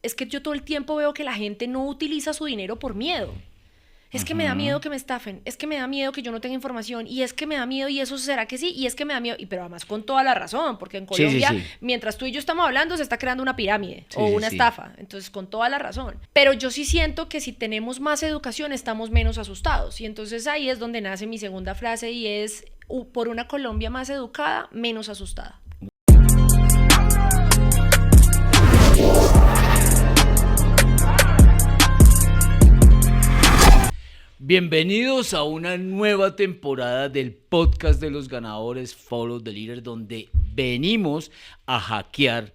es que yo todo el tiempo veo que la gente no utiliza su dinero por miedo. Es que me da miedo que me estafen, es que me da miedo que yo no tenga información, y es que me da miedo, y eso será que sí, y es que me da miedo, pero además con toda la razón, porque en Sí, sí, Colombia, sí. mientras tú y yo estamos hablando, se está creando una pirámide o Sí, sí, una sí. estafa, entonces con toda la razón. Pero yo sí siento que si tenemos más educación, estamos menos asustados, y entonces ahí es donde nace mi segunda frase, y es, por una Colombia más educada, menos asustada. Bienvenidos a una nueva temporada del podcast de los ganadores Follow the Leader, donde venimos a hackear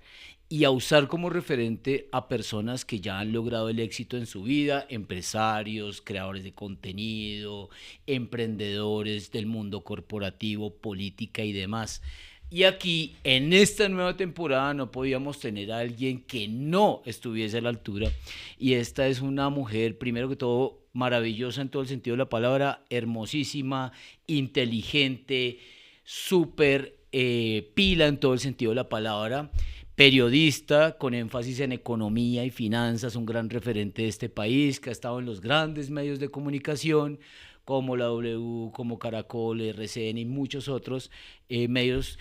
y a usar como referente a personas que ya han logrado el éxito en su vida, empresarios, creadores de contenido, emprendedores del mundo corporativo, política y demás. Y aquí, en esta nueva temporada, no podíamos tener a alguien que no estuviese a la altura. Y esta es una mujer, primero que todo, maravillosa en todo el sentido de la palabra, hermosísima, inteligente, súper pila en todo el sentido de la palabra, periodista con énfasis en economía y finanzas, un gran referente de este país, que ha estado en los grandes medios de comunicación, como la W, como Caracol, RCN y muchos otros medios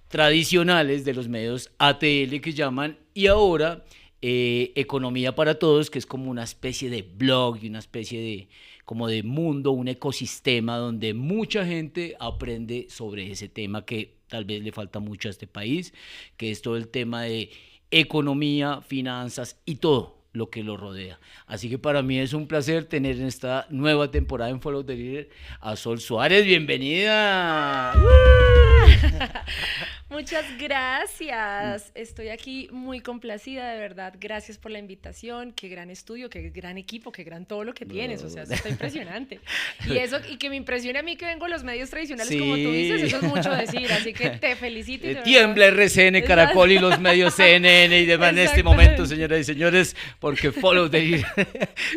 tradicionales de los medios ATL que llaman, y ahora Economía para Todos, que es como una especie de blog y una especie de como de mundo, un ecosistema donde mucha gente aprende sobre ese tema que tal vez le falta mucho a este país, que es todo el tema de economía, finanzas y todo lo que lo rodea. Así que para mí es un placer tener en esta nueva temporada en Follow the Leader a Sol Suárez. ¡Bienvenida! Muchas gracias. Estoy aquí muy complacida, de verdad. Gracias por la invitación. Qué gran estudio, qué gran equipo, qué gran todo lo que tienes. O sea, eso está impresionante. Y que me impresione a mí que vengo a los medios tradicionales, Sí. como tú dices, eso es mucho decir. Así que te felicito. Y de Tiembla verdad. RCN, Caracol y los medios CNN y demás en este momento, señoras y señores, porque Follow the Leader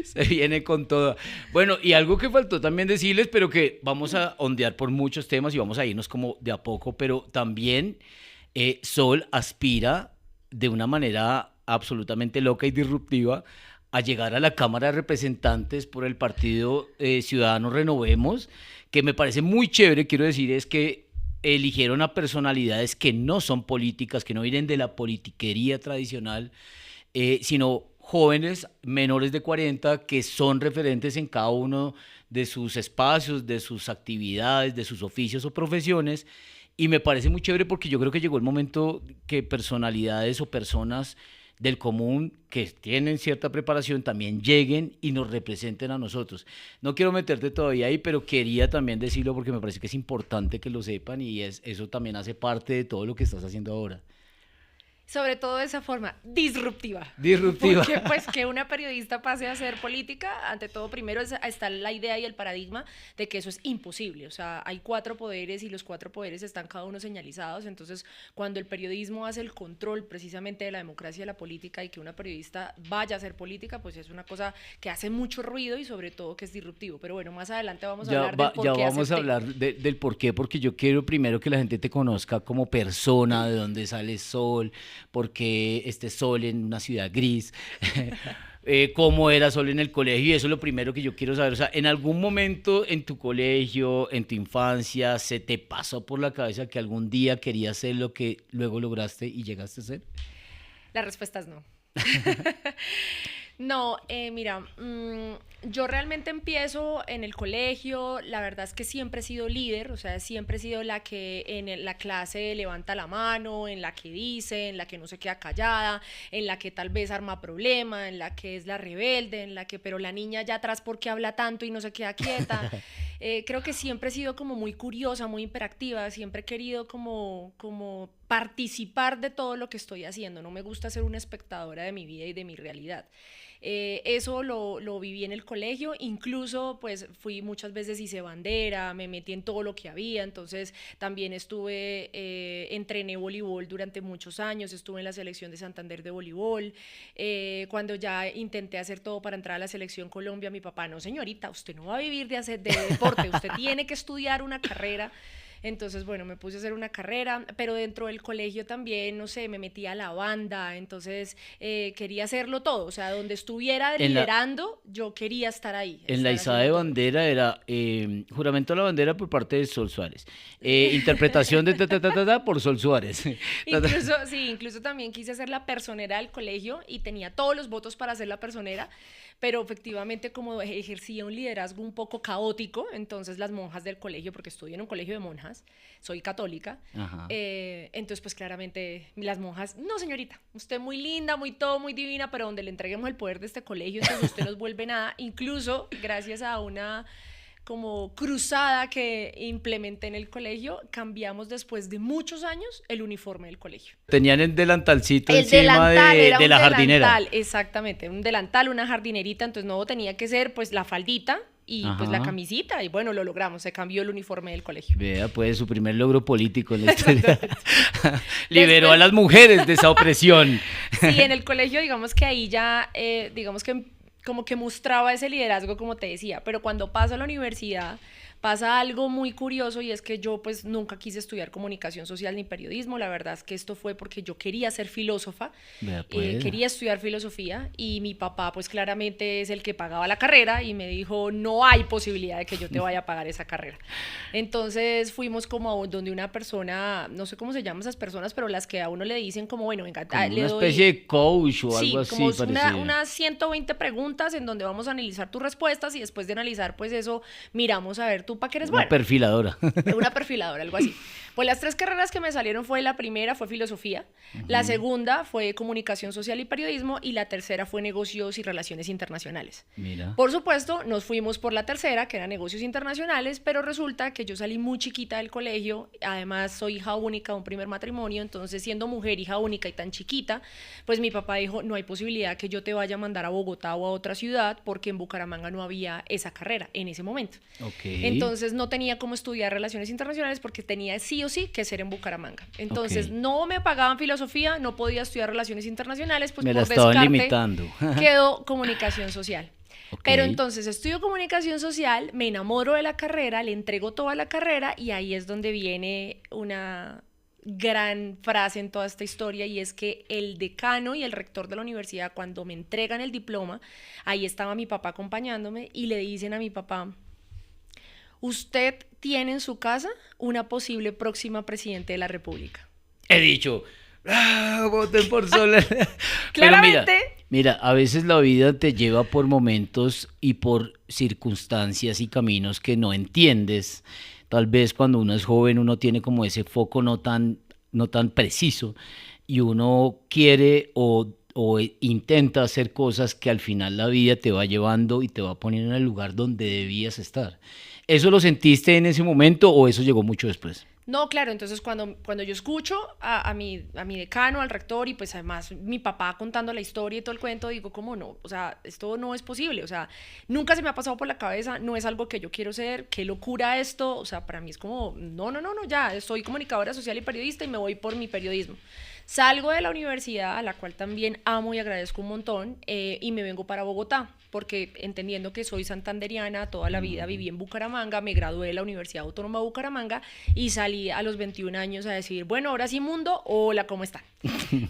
se viene con todo. Bueno, y algo que faltó también decirles, pero que vamos a ondear por muchos temas y vamos a irnos como de a poco, pero también Sol aspira de una manera absolutamente loca y disruptiva a llegar a la Cámara de Representantes por el partido Ciudadanos Renovemos, que me parece muy chévere, quiero decir, es que eligieron a personalidades que no son políticas, que no vienen de la politiquería tradicional, sino jóvenes menores de 40 que son referentes en cada uno de sus espacios, de sus actividades, de sus oficios o profesiones. Y me parece muy chévere porque yo creo que llegó el momento que personalidades o personas del común que tienen cierta preparación también lleguen y nos representen a nosotros. No quiero meterte todavía ahí, pero quería también decirlo porque me parece que es importante que lo sepan y eso también hace parte de todo lo que estás haciendo ahora. Sobre todo de esa forma disruptiva. Disruptiva. Porque pues que una periodista pase a hacer política, ante todo primero está la idea y el paradigma de que eso es imposible. O sea, hay 4 poderes y los 4 poderes están cada uno señalizados. Entonces, cuando el periodismo hace el control precisamente de la democracia y de la política y que una periodista vaya a hacer política, pues es una cosa que hace mucho ruido y sobre todo que es disruptivo. Pero bueno, más adelante vamos a hablar del por ya qué vamos a acepté. hablar del por qué, porque yo quiero primero que la gente te conozca como persona, de dónde sale Sol, por qué este Sol en una ciudad gris, cómo era Sol en el colegio, y eso es lo primero que yo quiero saber. O sea, ¿en algún momento en tu colegio, en tu infancia, se te pasó por la cabeza que algún día querías ser lo que luego lograste y llegaste a ser? La respuesta es no. No, mira, yo realmente empiezo en el colegio, la verdad es que siempre he sido líder, o sea, siempre he sido la que en la clase levanta la mano, en la que dice, en la que no se queda callada, en la que tal vez arma problema, en la que es la rebelde, en la que, pero la niña allá atrás, ¿por qué habla tanto y no se queda quieta? Creo que siempre he sido como muy curiosa, muy hiperactiva, siempre he querido como participar de todo lo que estoy haciendo, no me gusta ser una espectadora de mi vida y de mi realidad. Eso lo viví en el colegio, incluso pues fui muchas veces hice bandera, me metí en todo lo que había, entonces también entrené voleibol durante muchos años, estuve en la selección de Santander de voleibol, cuando ya intenté hacer todo para entrar a la selección Colombia, mi papá, no señorita, usted no va a vivir de deporte, usted tiene que estudiar una carrera. Entonces, bueno, me puse a hacer una carrera, pero dentro del colegio también, no sé, me metí a la banda, entonces quería hacerlo todo, o sea, donde estuviera liderando, yo quería estar ahí. En la izada de bandera era juramento a la bandera por parte de Sol Suárez, interpretación de por Sol Suárez. Incluso también quise hacer la personera del colegio y tenía todos los votos para ser la personera, pero efectivamente como ejercía un liderazgo un poco caótico, entonces las monjas del colegio, porque estudié en un colegio de monjas, soy católica, entonces pues claramente las monjas, no señorita, usted muy linda, muy todo, muy divina, pero donde le entreguemos el poder de este colegio, entonces usted nos vuelve nada, incluso gracias a una como cruzada que implementé en el colegio, cambiamos después de muchos años el uniforme del colegio. Tenían el delantalcito encima de la jardinera. Exactamente, un delantal, una jardinerita, entonces no tenía que ser pues la faldita y pues la camisita, y bueno, lo logramos, se cambió el uniforme del colegio. Vea, pues su primer logro político en la historia. Liberó a las mujeres de esa opresión. Sí, en el colegio digamos que ahí ya, digamos que como que mostraba ese liderazgo, como te decía, pero cuando paso a la universidad pasa algo muy curioso y es que yo pues nunca quise estudiar comunicación social ni periodismo, la verdad es que esto fue porque yo quería ser filósofa, quería estudiar filosofía y mi papá pues claramente es el que pagaba la carrera y me dijo no hay posibilidad de que yo te vaya a pagar esa carrera. Entonces fuimos como donde una persona, no sé cómo se llaman esas personas, pero las que a uno le dicen como bueno, venga, como una especie de coach o algo así. Sí, como unas 120 preguntas en donde vamos a analizar tus respuestas y después de analizar pues eso miramos a ver para que eres buena. Una perfiladora. Una perfiladora, algo así. Pues las 3 carreras que me salieron la primera fue filosofía, la segunda fue comunicación social y periodismo y la tercera fue negocios y relaciones internacionales. Mira. Por supuesto, nos fuimos por la tercera, que era negocios internacionales, pero resulta que yo salí muy chiquita del colegio, además soy hija única de un primer matrimonio, entonces siendo mujer, hija única y tan chiquita, pues mi papá dijo, no hay posibilidad que yo te vaya a mandar a Bogotá o a otra ciudad, porque en Bucaramanga no había esa carrera en ese momento. Entonces no tenía cómo estudiar relaciones internacionales porque tenía sí o sí que ser en Bucaramanga. Entonces no me pagaban filosofía, no podía estudiar relaciones internacionales, pues me por la estaban descarte limitando. quedó comunicación social. Pero entonces estudio comunicación social, me enamoro de la carrera, le entrego toda la carrera y ahí es donde viene una gran frase en toda esta historia y es que el decano y el rector de la universidad cuando me entregan el diploma, ahí estaba mi papá acompañándome y le dicen a mi papá: usted tiene en su casa una posible próxima presidente de la República. He dicho, voten por Soler. Claramente. Pero mira, a veces la vida te lleva por momentos y por circunstancias y caminos que no entiendes. Tal vez cuando uno es joven uno tiene como ese foco no tan preciso y uno quiere o intenta hacer cosas que al final la vida te va llevando y te va poniendo en el lugar donde debías estar. ¿Eso lo sentiste en ese momento o eso llegó mucho después? No, claro, entonces cuando yo escucho a mi decano, al rector y pues además mi papá contando la historia y todo el cuento, digo, ¿cómo no? O sea, esto no es posible, o sea, nunca se me ha pasado por la cabeza, no es algo que yo quiero ser, qué locura esto, o sea, para mí es como, no, ya, soy comunicadora social y periodista y me voy por mi periodismo. Salgo de la universidad, a la cual también amo y agradezco un montón, y me vengo para Bogotá, porque entendiendo que soy santanderiana, toda la vida viví en Bucaramanga, me gradué de la Universidad Autónoma de Bucaramanga y salí a los 21 años a decir, bueno, ahora sí mundo, hola, ¿cómo están?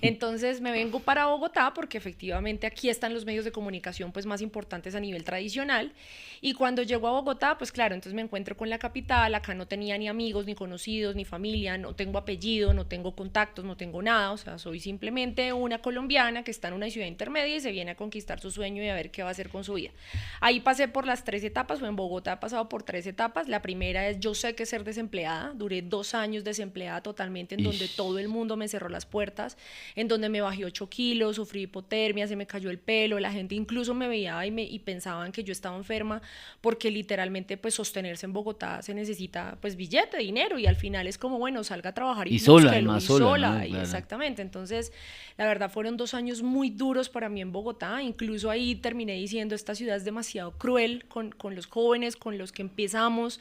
Entonces me vengo para Bogotá porque efectivamente aquí están los medios de comunicación pues más importantes a nivel tradicional y cuando llego a Bogotá, pues claro, entonces me encuentro con la capital, acá no tenía ni amigos, ni conocidos, ni familia, no tengo apellido, no tengo contactos, no tengo nada, o sea, soy simplemente una colombiana que está en una ciudad intermedia y se viene a conquistar su sueño y a ver qué va a hacer con su vida. Ahí pasé por las 3 etapas, o en Bogotá he pasado por 3 etapas. La primera es yo sé que ser desempleada, duré 2 años desempleada totalmente, en donde todo el mundo me cerró las puertas, en donde me bajé 8 kilos, sufrí hipotermia, se me cayó el pelo, la gente incluso me veía y pensaban que yo estaba enferma, porque literalmente pues sostenerse en Bogotá se necesita pues billete, dinero, y al final es como bueno, salga a trabajar y sola, búsquelo, más y sola, sola, ¿no? y Claro. exactamente. efectivamente. Entonces, la verdad fueron 2 años muy duros para mí en Bogotá. Incluso ahí terminé diciendo, esta ciudad es demasiado cruel con los jóvenes, con los que empezamos,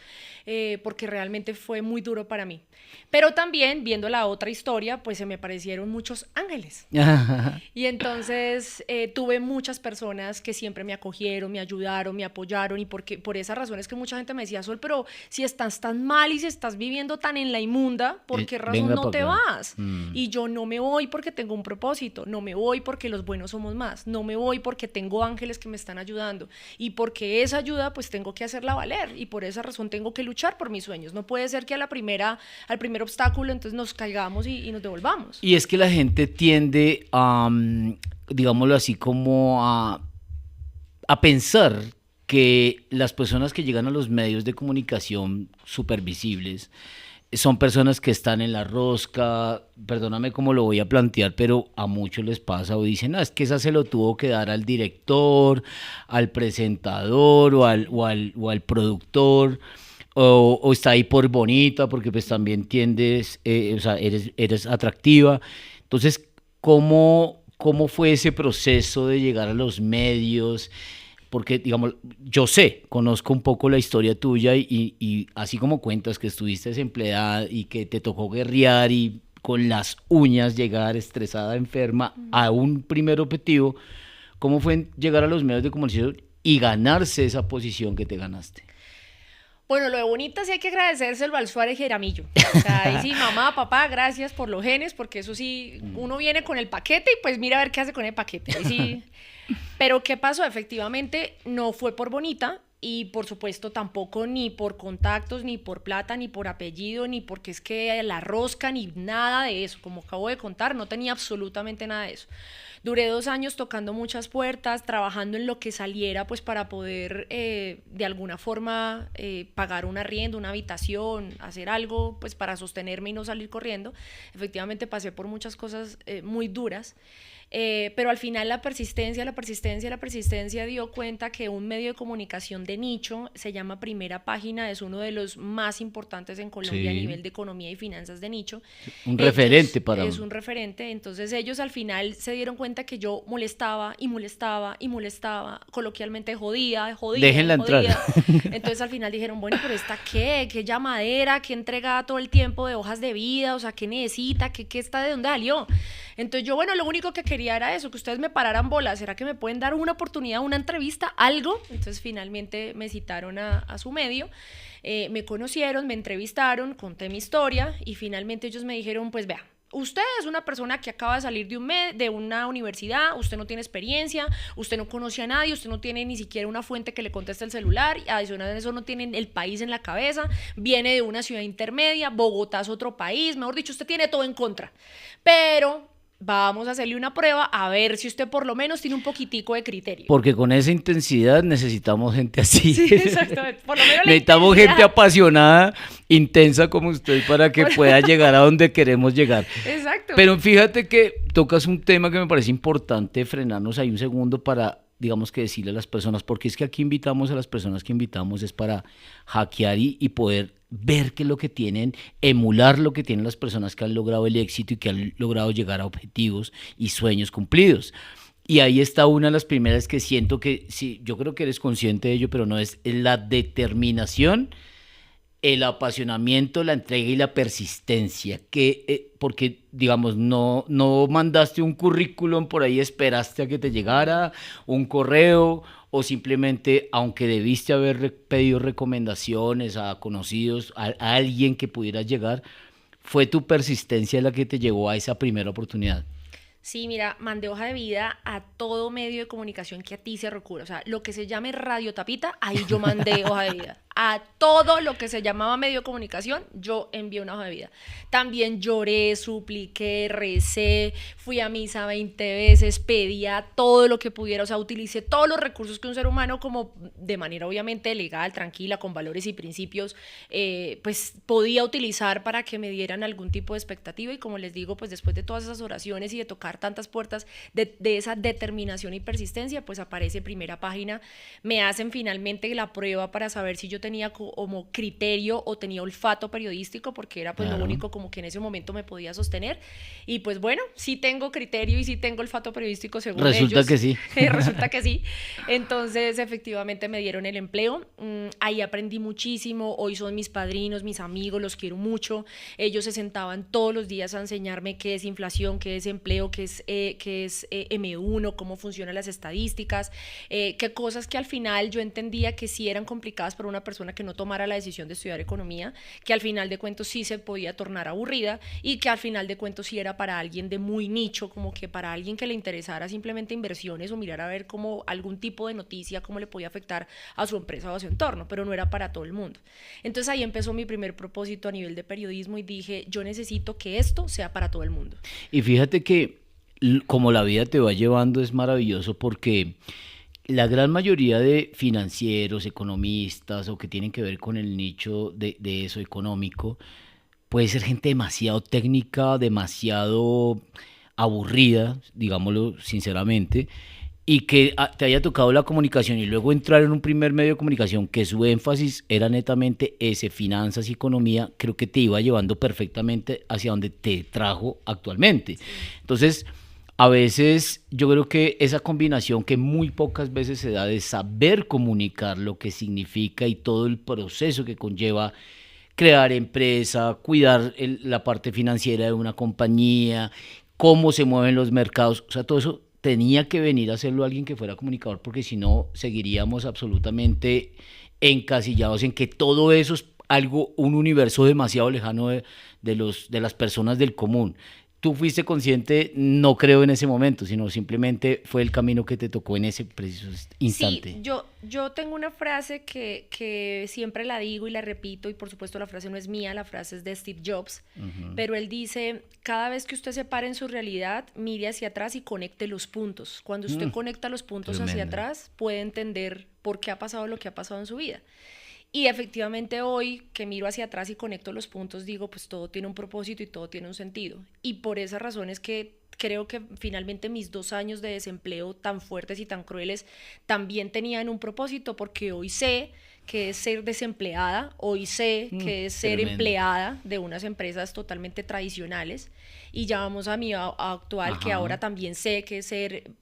porque realmente fue muy duro para mí. Pero también, viendo la otra historia, pues se me aparecieron muchos ángeles. Y entonces tuve muchas personas que siempre me acogieron, me ayudaron, me apoyaron, y por esa razón es que mucha gente me decía, Sol, pero si estás tan mal y si estás viviendo tan en la inmunda, ¿por qué razón no te vas? Y yo no me voy porque tengo un propósito, no me voy porque los buenos somos más, no me voy porque tengo ángeles que me están ayudando, y porque esa ayuda pues tengo que hacerla valer, y por esa razón tengo que luchar por mis sueños. No puede ser que al primer obstáculo entonces nos caigamos y nos devolvamos. Y es que la gente tiende a, digámoslo así, como a pensar que las personas que llegan a los medios de comunicación supervisibles son personas que están en la rosca, perdóname cómo lo voy a plantear, pero a muchos les pasa o dicen, es que esa se lo tuvo que dar al director, al presentador o al productor, o está ahí por bonita, porque pues también tiendes, o sea, eres atractiva. Entonces, ¿cómo fue ese proceso de llegar a los medios? Porque, digamos, yo conozco un poco la historia tuya y así como cuentas que estuviste desempleada y que te tocó guerrear y con las uñas llegar estresada, enferma, a un primer objetivo, ¿cómo fue llegar a los medios de comunicación y ganarse esa posición que te ganaste? Bueno, lo de bonita sí hay que agradecérselo al Suárez Jaramillo. O sea, ahí sí, mamá, papá, gracias por los genes, porque eso sí, uno viene con el paquete y pues mira a ver qué hace con el paquete. Ahí sí. Pero ¿qué pasó? Efectivamente, no fue por bonita, y por supuesto tampoco ni por contactos, ni por plata, ni por apellido, ni porque es que la rosca, ni nada de eso. Como acabo de contar, no tenía absolutamente nada de eso. Duré 2 años tocando muchas puertas, trabajando en lo que saliera, pues para poder de alguna forma pagar un arriendo, una habitación, hacer algo pues para sostenerme y no salir corriendo. Efectivamente pasé por muchas cosas muy duras. Pero al final la persistencia dio cuenta que un medio de comunicación de nicho, se llama Primera Página, es uno de los más importantes en Colombia, sí, a nivel de economía y finanzas de nicho. Un referente para Es un referente. Entonces ellos al final se dieron cuenta que yo molestaba, coloquialmente jodía. Déjenla entrar. Entonces al final dijeron, bueno, pero ¿esta qué llamadera, qué entrega todo el tiempo de hojas de vida? O sea, ¿qué necesita? ¿Qué está, de dónde salió? Entonces yo, bueno, lo único que quería era eso, que ustedes me pararan bolas. ¿Será que me pueden dar una oportunidad, una entrevista, algo? Entonces finalmente me citaron a su medio, me conocieron, me entrevistaron, conté mi historia y finalmente ellos me dijeron, pues vea, usted es una persona que acaba de salir de una universidad, usted no tiene experiencia, usted no conoce a nadie, usted no tiene ni siquiera una fuente que le conteste el celular, y adicional a eso no tiene el país en la cabeza, viene de una ciudad intermedia, Bogotá es otro país, mejor dicho, usted tiene todo en contra, pero vamos a hacerle una prueba a ver si usted por lo menos tiene un poquitico de criterio. Porque con esa intensidad necesitamos gente así. Sí, exactamente. Por lo menos necesitamos gente apasionada, intensa como usted, para que pueda llegar a donde queremos llegar. Exacto. Pero fíjate que tocas un tema que me parece importante frenarnos ahí un segundo para, digamos, que decirle a las personas, porque es que aquí invitamos a las personas que invitamos es para hackear y poder ver qué es lo que tienen, emular lo que tienen las personas que han logrado el éxito y que han logrado llegar a objetivos y sueños cumplidos. Y ahí está una de las primeras que siento que, sí, yo creo que eres consciente de ello, pero no es la determinación, el apasionamiento, la entrega y la persistencia, que, porque, digamos, no mandaste un currículum por ahí, esperaste a que te llegara un correo, o simplemente, aunque debiste haber pedido recomendaciones a conocidos, a alguien que pudiera llegar, fue tu persistencia la que te llevó a esa primera oportunidad. Sí, mira, mandé hoja de vida a todo medio de comunicación que a ti se recurra. O sea, lo que se llame Radio Tapita, ahí yo mandé hoja de vida. A todo lo que se llamaba medio de comunicación, yo envié una hoja de vida. También lloré, supliqué, recé, fui a misa 20 veces, pedía todo lo que pudiera. O sea, utilicé todos los recursos que un ser humano, como de manera obviamente legal, tranquila, con valores y principios, pues podía utilizar para que me dieran algún tipo de expectativa. Y como les digo, pues después de todas esas oraciones y de tocar tantas puertas, de esa determinación y persistencia, pues aparece Primera Página. Me hacen finalmente la prueba para saber si yo tenía tenía como criterio o tenía olfato periodístico, porque era pues Claro. lo único como que en ese momento me podía sostener. Y pues bueno, sí tengo criterio y sí tengo olfato periodístico según Resulta ellos. que sí. Resulta que sí. Entonces, efectivamente me dieron el empleo. Ahí aprendí muchísimo. Hoy son mis padrinos, mis amigos, los quiero mucho. Ellos se sentaban todos los días a enseñarme qué es inflación, qué es empleo, qué es M1, cómo funcionan las estadísticas, qué cosas que al final yo entendía que sí eran complicadas para una persona que no tomara la decisión de estudiar economía, que al final de cuentos sí se podía tornar aburrida y que al final de cuentos sí era para alguien de muy nicho, como que para alguien que le interesara simplemente inversiones o mirar a ver como algún tipo de noticia, cómo le podía afectar a su empresa o a su entorno, pero no era para todo el mundo. Entonces ahí empezó mi primer propósito a nivel de periodismo y dije, yo necesito que esto sea para todo el mundo. Y fíjate que como la vida te va llevando es maravilloso porque la gran mayoría de financieros, economistas o que tienen que ver con el nicho de eso económico, puede ser gente demasiado técnica, demasiado aburrida, digámoslo sinceramente, y que te haya tocado la comunicación y luego entrar en un primer medio de comunicación que su énfasis era netamente ese, finanzas y economía, creo que te iba llevando perfectamente hacia donde te trajo actualmente. Sí. Entonces, a veces yo creo que esa combinación que muy pocas veces se da de saber comunicar lo que significa y todo el proceso que conlleva crear empresa, cuidar la parte financiera de una compañía, cómo se mueven los mercados, o sea, todo eso tenía que venir a hacerlo alguien que fuera comunicador, porque si no, seguiríamos absolutamente encasillados en que todo eso es algo, un universo demasiado lejano de las personas del común. Tú fuiste consciente, no creo en ese momento, sino simplemente fue el camino que te tocó en ese preciso instante. Sí, yo tengo una frase que siempre la digo y la repito, y por supuesto la frase no es mía, la frase es de Steve Jobs, pero él dice, cada vez que usted se pare en su realidad, mire hacia atrás y conecte los puntos. Cuando usted conecta los puntos hacia Tremendo. atrás, puede entender por qué ha pasado lo que ha pasado en su vida. Y efectivamente hoy que miro hacia atrás y conecto los puntos, digo, pues todo tiene un propósito y todo tiene un sentido. Y por esa razón es que creo que finalmente mis 2 años de desempleo tan fuertes y tan crueles también tenían un propósito, porque hoy sé que es ser desempleada, hoy sé que es ser Tremendo. empleada de unas empresas totalmente tradicionales, y ya vamos a mi actual, que Ajá. ahora también sé que es ser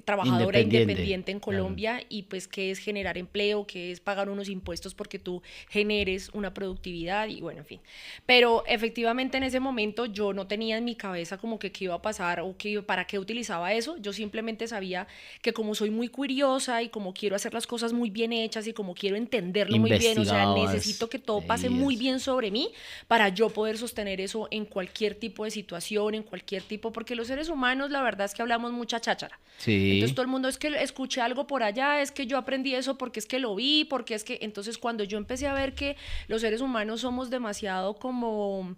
trabajadora independiente en Claro. Colombia, y pues que es generar empleo, que es pagar unos impuestos porque tú generes una productividad y bueno, en fin. Pero efectivamente en ese momento yo no tenía en mi cabeza como que qué iba a pasar o para qué utilizaba eso. Yo simplemente sabía que como soy muy curiosa y como quiero hacer las cosas muy bien hechas y como quiero entenderlo muy bien, o sea, Investigabas, necesito que todo pase leías. muy bien sobre mí para yo poder sostener eso en cualquier tipo de situación, en cualquier tipo, porque los seres humanos la verdad es que hablamos mucha cháchara. Entonces Sí. todo el mundo es que escuché algo por allá, es que yo aprendí eso porque es que lo vi, porque es que entonces cuando yo empecé a ver que los seres humanos somos demasiado como,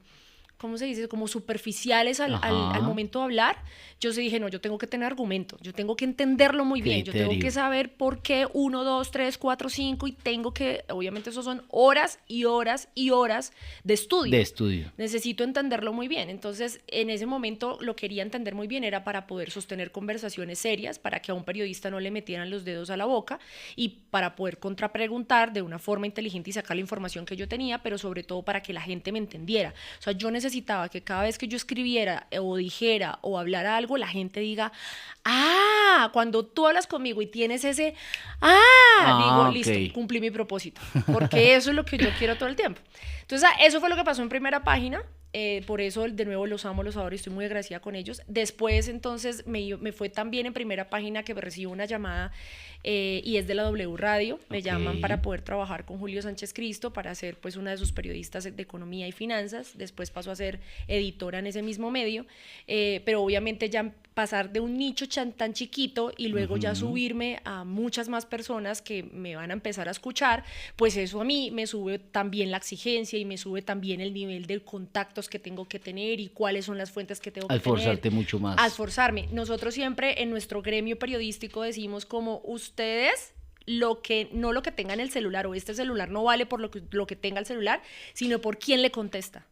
¿cómo se dice? Como superficiales al Ajá. momento de hablar, yo sí dije, no, yo tengo que tener argumento, yo tengo que entenderlo muy bien, yo tengo que Criterio. saber por qué 1, 2, 3, 4, 5 y tengo que, obviamente eso son horas y horas y horas de De estudio. estudio. Necesito entenderlo muy bien. Entonces, en ese momento lo quería entender muy bien, era para poder sostener conversaciones serias, para que a un periodista no le metieran los dedos a la boca y para poder contrapreguntar de una forma inteligente y sacar la información que yo tenía, pero sobre todo para que la gente me entendiera. O sea, yo necesitaba que cada vez que yo escribiera o dijera o hablara algo, la gente diga, ah, cuando tú hablas conmigo y tienes ese, digo, Ah, ok. listo, cumplí mi propósito, porque eso es lo que yo quiero todo el tiempo. Entonces, eso fue lo que pasó en primera página. Por eso, de nuevo, los amo, los adoro y estoy muy agradecida con ellos. Después, entonces, me fue tan bien en primera página que me recibo una llamada y es de la W Radio. Me llaman para poder trabajar con Julio Sánchez Cristo, para ser pues una de sus periodistas de economía y finanzas. Después pasó a ser editora en ese mismo medio, pero obviamente ya pasar de un nicho tan chiquito y luego ya subirme a muchas más personas que me van a empezar a escuchar, pues eso a mí me sube también la exigencia y me sube también el nivel de contactos que tengo que tener y cuáles son las fuentes que tengo que tener. Al forzarte mucho más. Al forzarme. Nosotros siempre en nuestro gremio periodístico decimos como ustedes no lo que tenga en el celular, o este celular no vale por lo que tenga el celular, sino por quién le contesta.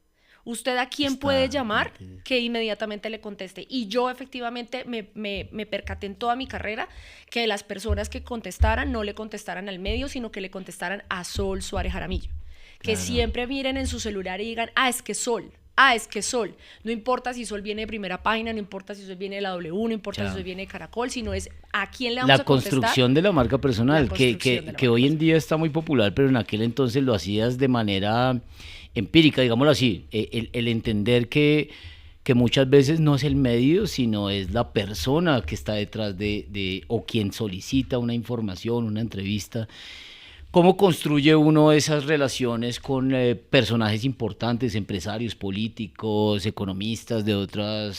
¿Usted a quién puede llamar que inmediatamente le conteste? Y yo efectivamente me percaté en toda mi carrera que las personas que contestaran no le contestaran al medio, sino que le contestaran a Sol Suárez Jaramillo. Que siempre miren en su celular y digan, es que Sol. Es que Sol. No importa si Sol viene de Primera Página, no importa si Sol viene de la W, no importa si Sol viene de Caracol, sino es a quién le vamos a contestar. La construcción de la marca personal, que hoy en día está muy popular, pero en aquel entonces lo hacías de manera empírica, digámoslo así. El entender que muchas veces no es el medio, sino es la persona que está detrás o quien solicita una información, una entrevista. ¿Cómo construye uno esas relaciones con personajes importantes, empresarios, políticos, economistas de otros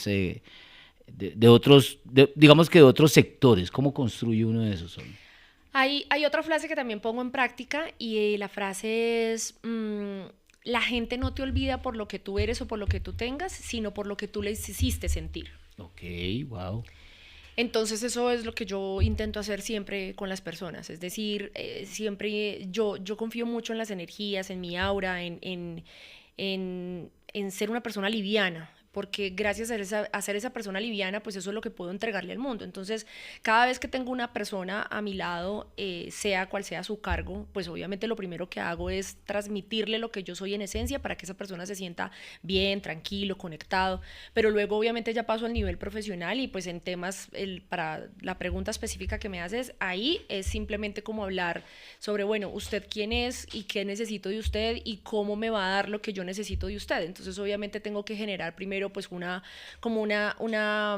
sectores? ¿Cómo construye uno de esos? Hay otra frase que también pongo en práctica y la frase es, la gente no te olvida por lo que tú eres o por lo que tú tengas, sino por lo que tú le hiciste sentir. Ok, wow. Entonces eso es lo que yo intento hacer siempre con las personas, es decir, siempre yo confío mucho en las energías, en mi aura, en ser una persona liviana, porque gracias a ser esa persona liviana, pues eso es lo que puedo entregarle al mundo. Entonces, cada vez que tengo una persona a mi lado, sea cual sea su cargo, pues obviamente lo primero que hago es transmitirle lo que yo soy en esencia para que esa persona se sienta bien, tranquilo, conectado, pero luego obviamente ya paso al nivel profesional y pues en temas, para la pregunta específica que me haces, ahí es simplemente como hablar sobre, bueno, usted quién es y qué necesito de usted y cómo me va a dar lo que yo necesito de usted. Entonces, obviamente tengo que generar primero pues como una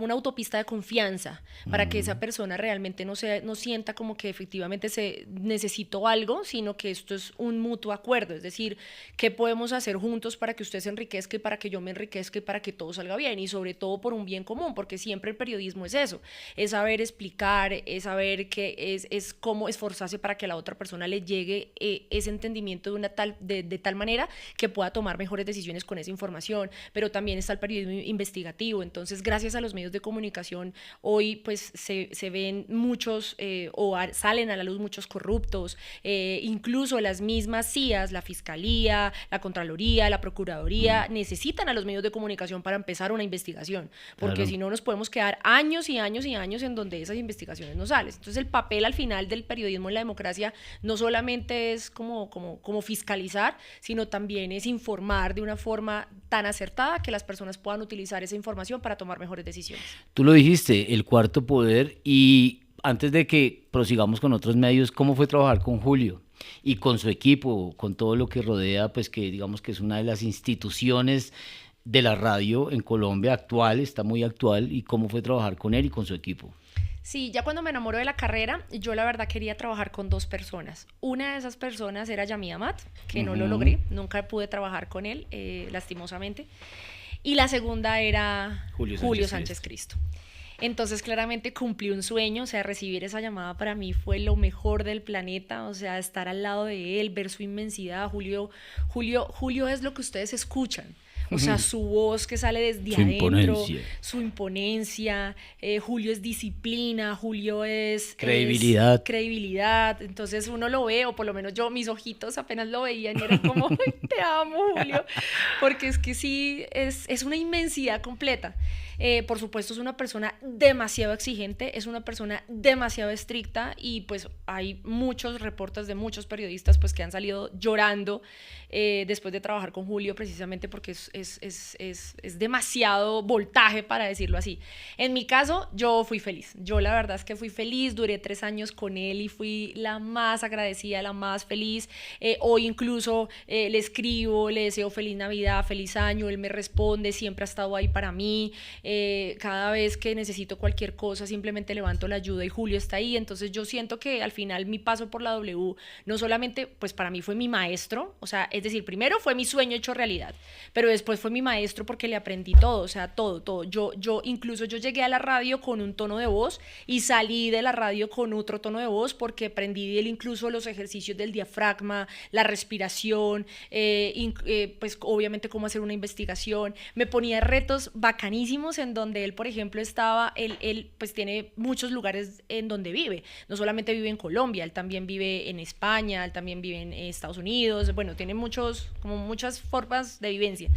autopista de confianza para que esa persona realmente no sienta como que efectivamente necesito algo, sino que esto es un mutuo acuerdo, es decir, ¿qué podemos hacer juntos para que usted se enriquezca y para que yo me enriquezca y para que todo salga bien? Y sobre todo por un bien común, porque siempre el periodismo es eso, es saber explicar, es saber que es cómo esforzarse para que a la otra persona le llegue ese entendimiento de tal manera que pueda tomar mejores decisiones con esa información, pero también está el periodismo investigativo. Entonces, gracias a los medios de comunicación, hoy pues se ven muchos salen a la luz muchos corruptos, incluso las mismas CIAs, la Fiscalía, la Contraloría, la Procuraduría, necesitan a los medios de comunicación para empezar una investigación, porque si no nos podemos quedar años y años y años en donde esas investigaciones no salen. Entonces, el papel al final del periodismo en la democracia no solamente es como fiscalizar, sino también es informar de una forma tan acertada que las personas puedan utilizar esa información para tomar mejores decisiones. Tú lo dijiste, el cuarto poder, y antes de que prosigamos con otros medios, ¿cómo fue trabajar con Julio y con su equipo, con todo lo que rodea, pues que digamos que es una de las instituciones de la radio en Colombia actual, está muy actual, y cómo fue trabajar con él y con su equipo? Sí, ya cuando me enamoro de la carrera, yo la verdad quería trabajar con dos personas. Una de esas personas era Yamid Amat, que no lo logré, nunca pude trabajar con él, lastimosamente. Y la segunda era Julio Sánchez Cristo. Entonces, claramente cumplí un sueño, o sea, recibir esa llamada para mí fue lo mejor del planeta, o sea, estar al lado de él, ver su inmensidad. Julio es lo que ustedes escuchan. O sea, su voz que sale desde adentro, su imponencia, Julio es disciplina, Julio es credibilidad. Entonces uno lo ve, o por lo menos yo, mis ojitos apenas lo veían y era como, te amo, Julio, porque es que sí, es una inmensidad completa. Por supuesto es una persona demasiado exigente, es una persona demasiado estricta y pues hay muchos reportes de muchos periodistas pues que han salido llorando después de trabajar con Julio, precisamente porque es demasiado voltaje, para decirlo así. En mi caso, yo fui feliz. Yo la verdad es que fui feliz, duré 3 años con él y fui la más agradecida, la más feliz. Hoy incluso le escribo, le deseo feliz Navidad, feliz año, él me responde, siempre ha estado ahí para mí. Cada vez que necesito cualquier cosa, simplemente levanto la ayuda y Julio está ahí. Entonces yo siento que al final mi paso por la W no solamente, pues para mí fue mi maestro, o sea, es decir, primero fue mi sueño hecho realidad, pero después después fue mi maestro porque le aprendí todo, o sea, todo. Incluso yo llegué a la radio con un tono de voz y salí de la radio con otro tono de voz porque aprendí de él incluso los ejercicios del diafragma, la respiración, pues obviamente cómo hacer una investigación. Me ponía retos bacanísimos en donde él, por ejemplo, él pues tiene muchos lugares en donde vive. No solamente vive en Colombia, él también vive en España, él también vive en Estados Unidos, bueno, tiene muchas formas de vivencia.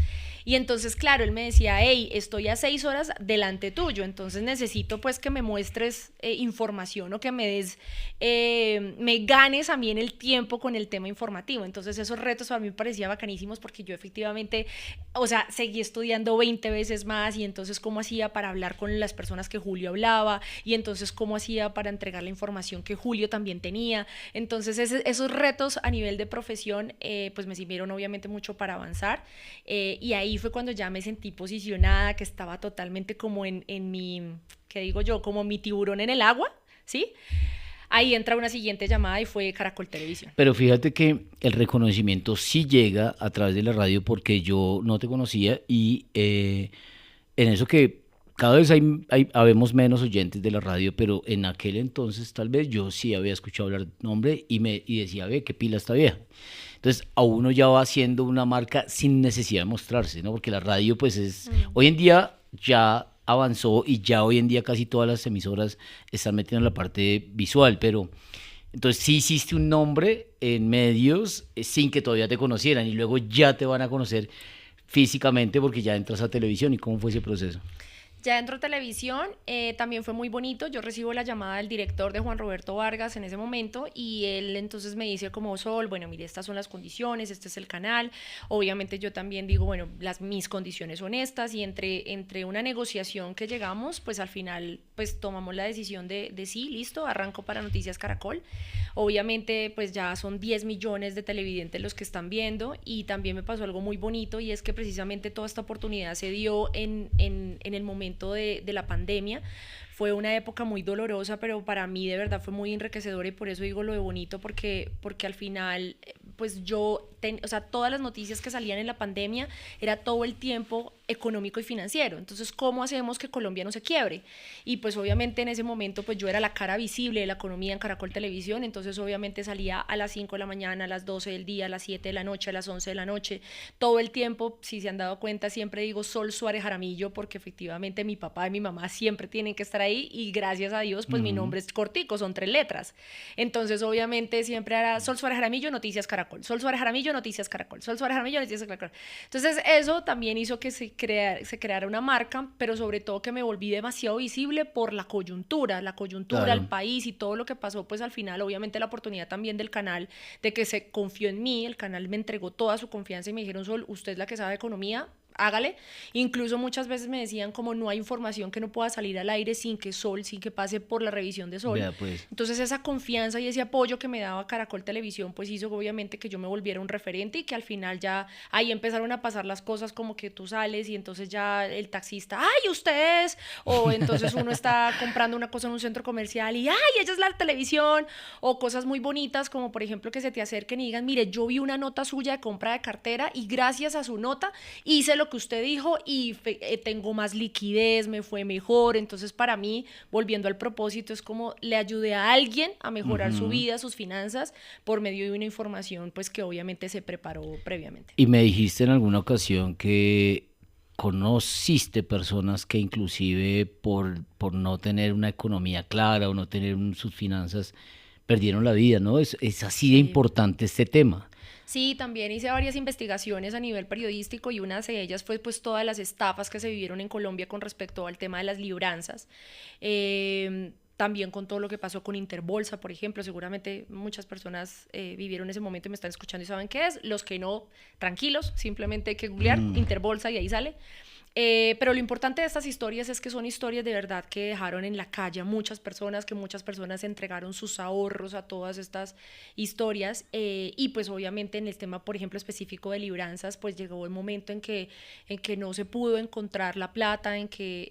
Y entonces, claro, él me decía, hey, estoy a 6 horas delante tuyo, entonces necesito pues que me muestres información o que me ganes a mí en el tiempo con el tema informativo. Entonces esos retos a mí me parecían bacanísimos porque yo efectivamente, o sea, seguí estudiando 20 veces más y entonces cómo hacía para hablar con las personas que Julio hablaba y entonces cómo hacía para entregar la información que Julio también tenía. Entonces esos retos a nivel de profesión pues me sirvieron obviamente mucho para avanzar y ahí fue cuando ya me sentí posicionada, que estaba totalmente como en mi, ¿qué digo yo? Como mi tiburón en el agua, ¿sí? Ahí entra una siguiente llamada y fue Caracol Televisión. Pero fíjate que el reconocimiento sí llega a través de la radio porque yo no te conocía y en eso que cada vez habemos menos oyentes de la radio, pero en aquel entonces tal vez yo sí había escuchado hablar de nombre y decía, ve, qué pila está vieja. Entonces, a uno ya va haciendo una marca sin necesidad de mostrarse, ¿no? Porque la radio, pues hoy en día ya avanzó y ya hoy en día casi todas las emisoras están metiendo la parte visual, pero entonces sí hiciste un nombre en medios sin que todavía te conocieran y luego ya te van a conocer físicamente porque ya entras a televisión. ¿Y cómo fue ese proceso? Ya dentro de televisión también fue muy bonito. Yo recibo la llamada del director de Juan Roberto Vargas en ese momento y él entonces me dice como, Sol, bueno, mire, estas son las condiciones, este es el canal. Obviamente yo también digo, bueno, mis condiciones son estas y entre una negociación que llegamos, pues al final pues tomamos la decisión de sí, listo, arranco para Noticias Caracol. Obviamente pues ya son 10 millones de televidentes los que están viendo y también me pasó algo muy bonito y es que precisamente toda esta oportunidad se dio en el momento de la pandemia. Fue una época muy dolorosa, pero para mí de verdad fue muy enriquecedora y por eso digo lo de bonito, porque al final pues o sea, todas las noticias que salían en la pandemia era todo el tiempo económico y financiero. Entonces, ¿cómo hacemos que Colombia no se quiebre? Y pues obviamente en ese momento pues yo era la cara visible de la economía en Caracol Televisión, entonces obviamente salía a las 5 de la mañana, a las 12 del día, a las 7 de la noche, a las 11 de la noche, todo el tiempo. Si se han dado cuenta, siempre digo Sol Suárez Jaramillo porque efectivamente mi papá y mi mamá siempre tienen que estar ahí y gracias a Dios pues mi nombre es cortico, son 3 letras. Entonces obviamente siempre era Sol Suárez Jaramillo, Noticias Caracol, Sol Suárez Jaramillo, Noticias Caracol, Sol Suárez Jaramillo, Noticias Caracol. Entonces eso también hizo que se creara una marca, pero sobre todo que me volví demasiado visible por la coyuntura, claro. El país y todo lo que pasó, pues al final obviamente la oportunidad también del canal, de que se confió en mí, el canal me entregó toda su confianza y me dijeron, Sol, usted es la que sabe de economía, hágale. Incluso muchas veces me decían como no hay información que no pueda salir al aire sin que pase por la revisión de Sol. Pues. Entonces esa confianza y ese apoyo que me daba Caracol Televisión pues hizo obviamente que yo me volviera un referente y que al final ya ahí empezaron a pasar las cosas como que tú sales y entonces ya el taxista, ¡ay, usted es! O entonces uno está comprando una cosa en un centro comercial y ¡ay, ella es la televisión! O cosas muy bonitas como por ejemplo que se te acerquen y digan, mire, yo vi una nota suya de compra de cartera y gracias a su nota hice lo que usted dijo y tengo más liquidez, me fue mejor. Entonces para mí, volviendo al propósito, es como le ayudé a alguien a mejorar su vida, sus finanzas, por medio de una información pues que obviamente se preparó previamente. Y me dijiste en alguna ocasión que conociste personas que inclusive por no tener una economía clara o no tener sus finanzas, perdieron la vida, ¿no? Es así de importante este tema. Sí, también hice varias investigaciones a nivel periodístico y una de ellas fue pues todas las estafas que se vivieron en Colombia con respecto al tema de las libranzas. También con todo lo que pasó con Interbolsa, por ejemplo, seguramente muchas personas vivieron ese momento y me están escuchando y saben qué es. Los que no, tranquilos, simplemente hay que googlear Interbolsa y ahí sale. Pero lo importante de estas historias es que son historias de verdad que dejaron en la calle a muchas personas, que muchas personas entregaron sus ahorros a todas estas historias, y pues obviamente en el tema, por ejemplo, específico de libranzas, pues llegó el momento en que no se pudo encontrar la plata, en que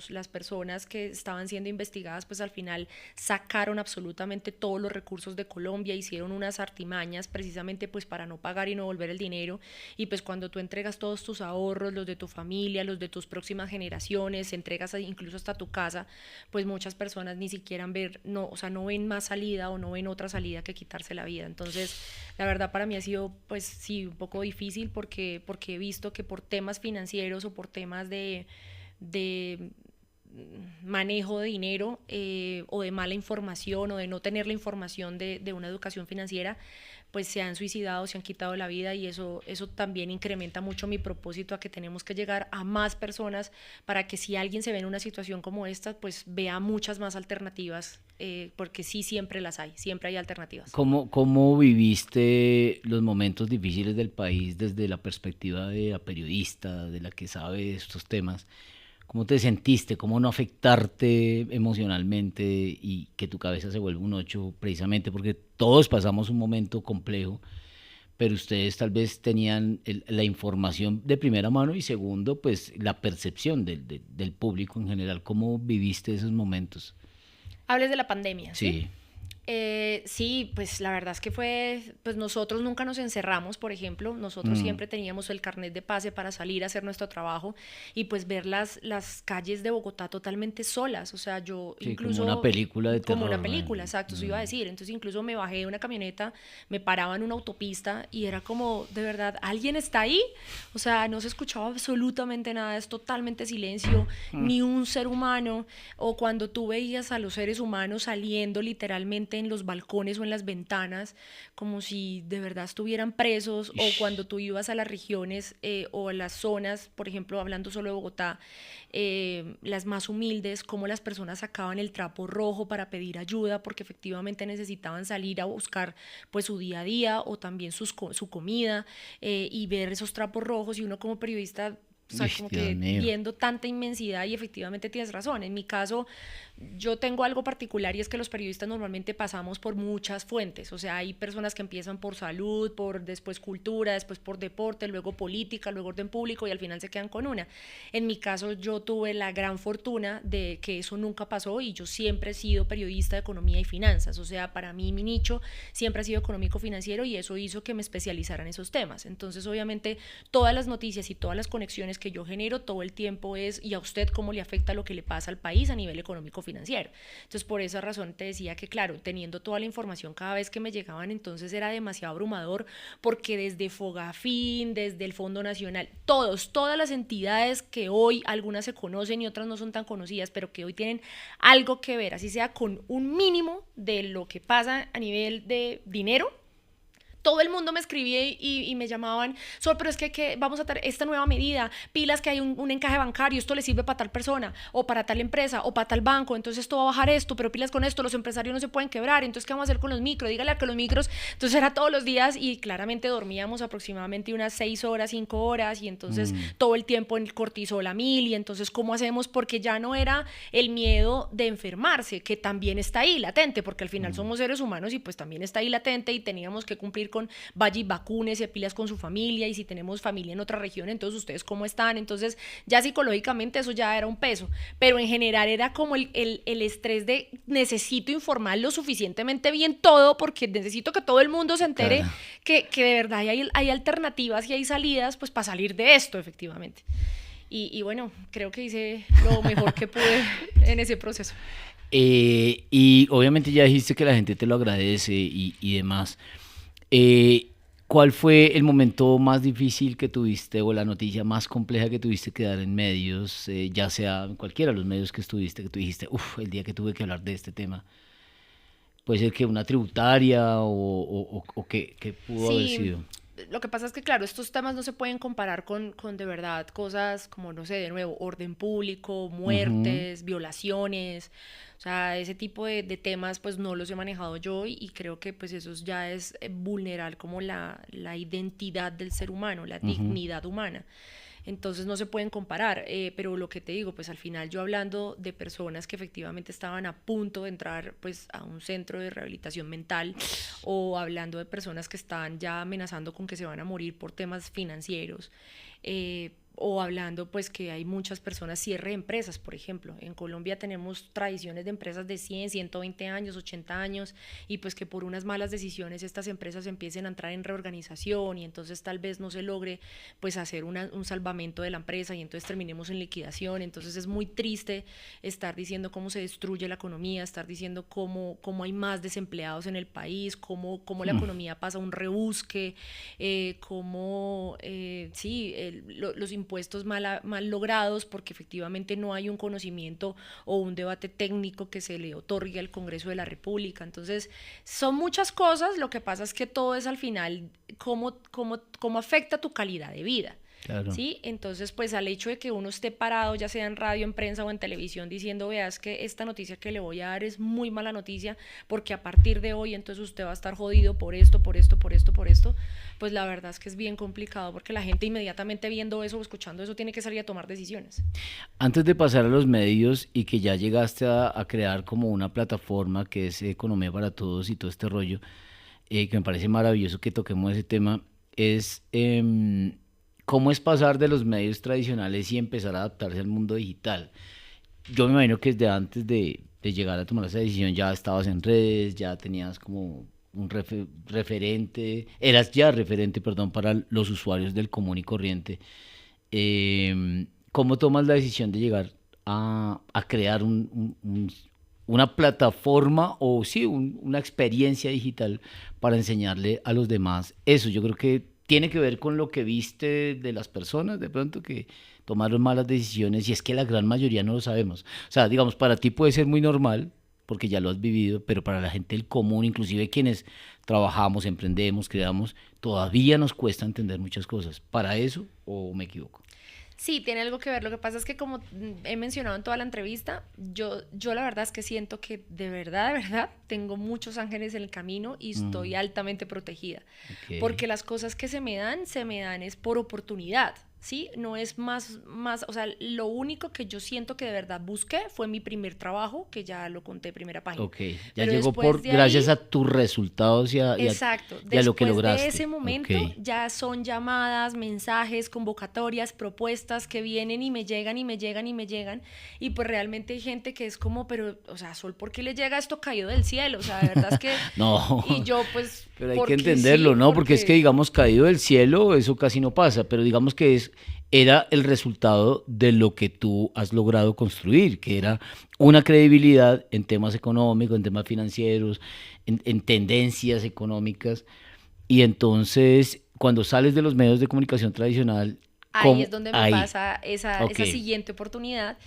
las personas que estaban siendo investigadas pues al final sacaron absolutamente todos los recursos de Colombia, hicieron unas artimañas precisamente pues para no pagar y no volver el dinero, y pues cuando tú entregas todos tus ahorros, los de tu familia, los de tus próximas generaciones, entregas incluso hasta tu casa, pues muchas personas ni siquiera no, o sea, no ven más salida o no ven otra salida que quitarse la vida. Entonces, la verdad para mí ha sido, pues sí, un poco difícil porque he visto que por temas financieros o por temas de manejo de dinero, o de mala información o de no tener la información de una educación financiera, pues se han suicidado, se han quitado la vida, y eso también incrementa mucho mi propósito a que tenemos que llegar a más personas para que si alguien se ve en una situación como esta, pues vea muchas más alternativas, porque sí, siempre las hay, siempre hay alternativas. ¿Cómo viviste los momentos difíciles del país desde la perspectiva de la periodista, de la que sabe de estos temas? ¿Cómo te sentiste? ¿Cómo no afectarte emocionalmente y que tu cabeza se vuelva un 8? Precisamente porque todos pasamos un momento complejo, pero ustedes tal vez tenían la información de primera mano y segundo, pues la percepción del público en general. ¿Cómo viviste esos momentos? Hables de la pandemia, ¿sí? Sí. Sí, pues la verdad es que pues nosotros nunca nos encerramos, por ejemplo, nosotros siempre teníamos el carnet de pase para salir a hacer nuestro trabajo, y pues ver las calles de Bogotá totalmente solas, o sea, yo Sí, incluso... como una película de terror, Como una ¿no? película, exacto, eso iba a decir. Entonces incluso me bajé de una camioneta, me paraba en una autopista y era como, de verdad, ¿alguien está ahí? O sea, no se escuchaba absolutamente nada, es totalmente silencio, ni un ser humano. O cuando tú veías a los seres humanos saliendo literalmente en los balcones o en las ventanas, como si de verdad estuvieran presos, o cuando tú ibas a las regiones, o a las zonas, por ejemplo, hablando solo de Bogotá, las más humildes, como las personas sacaban el trapo rojo para pedir ayuda porque efectivamente necesitaban salir a buscar pues su día a día o también su comida, y ver esos trapos rojos, y uno como periodista, o sea, como Dios que mío. viendo tanta inmensidad, y efectivamente tienes razón. En mi caso, yo tengo algo particular, y es que los periodistas normalmente pasamos por muchas fuentes, o sea, hay personas que empiezan por salud, después cultura, después por deporte, luego política, luego orden público, y al final se quedan con una. En mi caso, yo tuve la gran fortuna de que eso nunca pasó, y yo siempre he sido periodista de economía y finanzas, o sea, para mí mi nicho siempre ha sido económico financiero, y eso hizo que me especializara en esos temas. Entonces, obviamente, todas las noticias y todas las conexiones que yo genero todo el tiempo es, ¿y a usted cómo le afecta lo que le pasa al país a nivel económico financiero? Entonces, por esa razón te decía que, claro, teniendo toda la información cada vez que me llegaban, entonces era demasiado abrumador, porque desde Fogafín, desde el Fondo Nacional, todas las entidades que hoy algunas se conocen y otras no son tan conocidas, pero que hoy tienen algo que ver, así sea con un mínimo de lo que pasa a nivel de dinero, todo el mundo me escribía y me llamaban, Sol, pero es que vamos a tener esta nueva medida, pilas que hay un encaje bancario, esto le sirve para tal persona, o para tal empresa, o para tal banco, entonces esto va a bajar esto, pero pilas con esto, los empresarios no se pueden quebrar, entonces ¿qué vamos a hacer con los micros? Dígale a que los micros, entonces era todos los días, y claramente dormíamos aproximadamente unas 6 horas, 5 horas, y entonces todo el tiempo en el cortisol a 1000, y entonces ¿cómo hacemos? Porque ya no era el miedo de enfermarse, que también está ahí latente, porque al final somos seres humanos, y pues también está ahí latente, y teníamos que cumplir con vaya y vacúnese, pilas con su familia, y si tenemos familia en otra región, entonces ustedes cómo están. Entonces ya psicológicamente eso ya era un peso, pero en general era como el estrés de necesito informar lo suficientemente bien todo, porque necesito que todo el mundo se entere, claro, que de verdad hay alternativas y hay salidas pues para salir de esto efectivamente. Y bueno, creo que hice lo mejor que pude en ese proceso. Y obviamente ya dijiste que la gente te lo agradece y demás. ¿Cuál fue el momento más difícil que tuviste o la noticia más compleja que tuviste que dar en medios, ya sea en cualquiera de los medios que estuviste, que tú dijiste, el día que tuve que hablar de este tema? Puede ser que una tributaria o qué pudo haber sido. Lo que pasa es que, claro, estos temas no se pueden comparar con de verdad cosas como, no sé, de nuevo, orden público, muertes, violaciones, o sea, ese tipo de temas pues no los he manejado yo, y creo que pues eso ya es vulnerar como la identidad del ser humano, la dignidad humana. entonces no se pueden comparar, pero lo que te digo, pues al final yo hablando de personas que efectivamente estaban a punto de entrar pues a un centro de rehabilitación mental, o hablando de personas que están ya amenazando con que se van a morir por temas financieros, o hablando pues que hay muchas personas, cierre de empresas, por ejemplo. En Colombia tenemos tradiciones de empresas de 100, 120 años, 80 años, y pues que por unas malas decisiones estas empresas empiecen a entrar en reorganización y entonces tal vez no se logre pues hacer un salvamento de la empresa y entonces terminemos en liquidación. Entonces es muy triste estar diciendo cómo se destruye la economía, estar diciendo cómo hay más desempleados en el país, cómo la economía pasa a un rebusque, los impuestos mal logrados, porque efectivamente no hay un conocimiento o un debate técnico que se le otorgue al Congreso de la República. Entonces, son muchas cosas, lo que pasa es que todo es al final cómo afecta tu calidad de vida. Claro. ¿Sí? Entonces, pues al hecho de que uno esté parado, ya sea en radio, en prensa o en televisión, diciendo, veas que esta noticia que le voy a dar es muy mala noticia, porque a partir de hoy entonces usted va a estar jodido por esto, pues la verdad es que es bien complicado, porque la gente inmediatamente viendo eso o escuchando eso tiene que salir a tomar decisiones. Antes de pasar a los medios y que ya llegaste a crear como una plataforma que es Economía para Todos y todo este rollo, que me parece maravilloso que toquemos ese tema, es cómo es pasar de los medios tradicionales y empezar a adaptarse al mundo digital. Yo me imagino que desde antes de llegar a tomar esa decisión ya estabas en redes, ya tenías como un referente, eras ya referente, perdón, para los usuarios del común y corriente. ¿Cómo tomas la decisión de llegar a crear una plataforma o sí, una experiencia digital para enseñarle a los demás eso? Yo creo que tiene que ver con lo que viste de las personas, de pronto, que tomaron malas decisiones, y es que la gran mayoría no lo sabemos. O sea, digamos, para ti puede ser muy normal, porque ya lo has vivido, pero para la gente del común, inclusive quienes trabajamos, emprendemos, creamos, todavía nos cuesta entender muchas cosas. ¿Para eso o me equivoco? Sí, tiene algo que ver. Lo que pasa es que, como he mencionado en toda la entrevista, yo la verdad es que siento que de verdad, tengo muchos ángeles en el camino y estoy altamente protegida. Okay. Porque las cosas que se me dan es por oportunidad. ¿Sí? No es más, o sea, lo único que yo siento que de verdad busqué fue mi primer trabajo, que ya lo conté primera página. Ok, ya pero llegó gracias a tus resultados y a lo que lograste. De ese momento ya son llamadas, mensajes, convocatorias, propuestas que vienen y me llegan, y pues realmente hay gente que es como, pero, o sea, Sol, ¿por qué le llega esto caído del cielo? O sea, de verdad es que... No. Y yo, pues... Pero hay que entenderlo, ¿no? Porque es que, digamos, caído del cielo, eso casi no pasa, pero digamos que era el resultado de lo que tú has logrado construir, que era una credibilidad en temas económicos, en temas financieros, en tendencias económicas. Y entonces, cuando sales de los medios de comunicación tradicional... Ahí es donde me pasa esa siguiente oportunidad.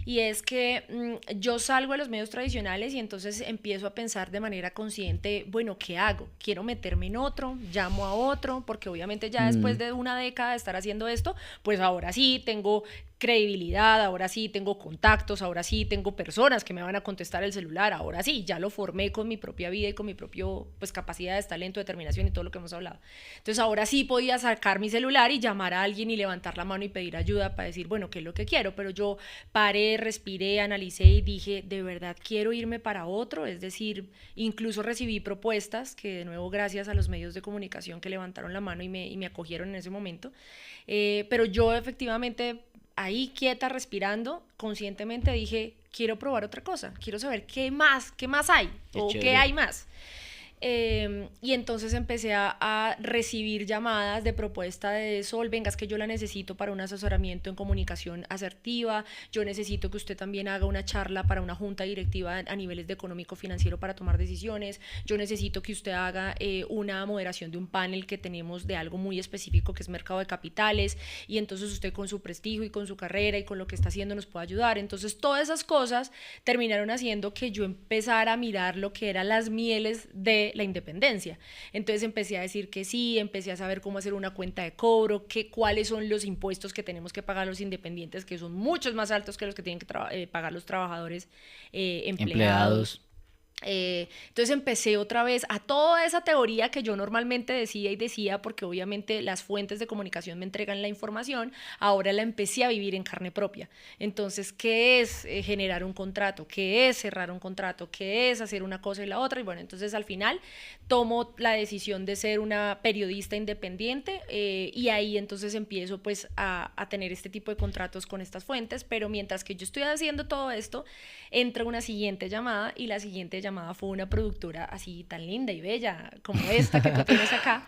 Y es que yo salgo de los medios tradicionales y entonces empiezo a pensar de manera consciente, bueno, ¿qué hago? Quiero meterme en otro, llamo a otro, porque obviamente ya después de una década de estar haciendo esto, pues ahora sí tengo credibilidad, ahora sí tengo contactos, ahora sí tengo personas que me van a contestar el celular, ahora sí, ya lo formé con mi propia vida y con mi propio, pues, capacidades, talento, determinación y todo lo que hemos hablado. Entonces ahora sí podía sacar mi celular y llamar a alguien y levantar la mano y pedir ayuda para decir, bueno, ¿qué es lo que quiero? Pero yo paré, respiré, analicé y dije, de verdad quiero irme para otro, es decir, incluso recibí propuestas que, de nuevo, gracias a los medios de comunicación que levantaron la mano y me acogieron en ese momento, pero yo efectivamente, ahí quieta, respirando, conscientemente dije, quiero probar otra cosa, quiero saber qué más hay, o qué hay más. Y entonces empecé a recibir llamadas de propuesta de Sol, venga, es que yo la necesito para un asesoramiento en comunicación asertiva, yo necesito que usted también haga una charla para una junta directiva a niveles de económico financiero para tomar decisiones, yo necesito que usted haga una moderación de un panel que tenemos de algo muy específico que es mercado de capitales, y entonces usted con su prestigio y con su carrera y con lo que está haciendo nos puede ayudar. Entonces todas esas cosas terminaron haciendo que yo empezara a mirar lo que eran las mieles de la independencia. Entonces empecé a decir que sí, empecé a saber cómo hacer una cuenta de cobro, cuáles son los impuestos que tenemos que pagar los independientes, que son muchos más altos que los que tienen que pagar los trabajadores empleados. Entonces empecé otra vez a toda esa teoría que yo normalmente decía, porque obviamente las fuentes de comunicación me entregan la información, ahora la empecé a vivir en carne propia. Entonces, ¿qué es generar un contrato? ¿Qué es cerrar un contrato? ¿Qué es hacer una cosa y la otra? Y bueno, entonces al final tomo la decisión de ser una periodista independiente y ahí entonces empiezo pues a tener este tipo de contratos con estas fuentes, pero mientras que yo estoy haciendo todo esto, entra una siguiente llamada y la siguiente llamada fue una productora así tan linda y bella como esta que tú tienes acá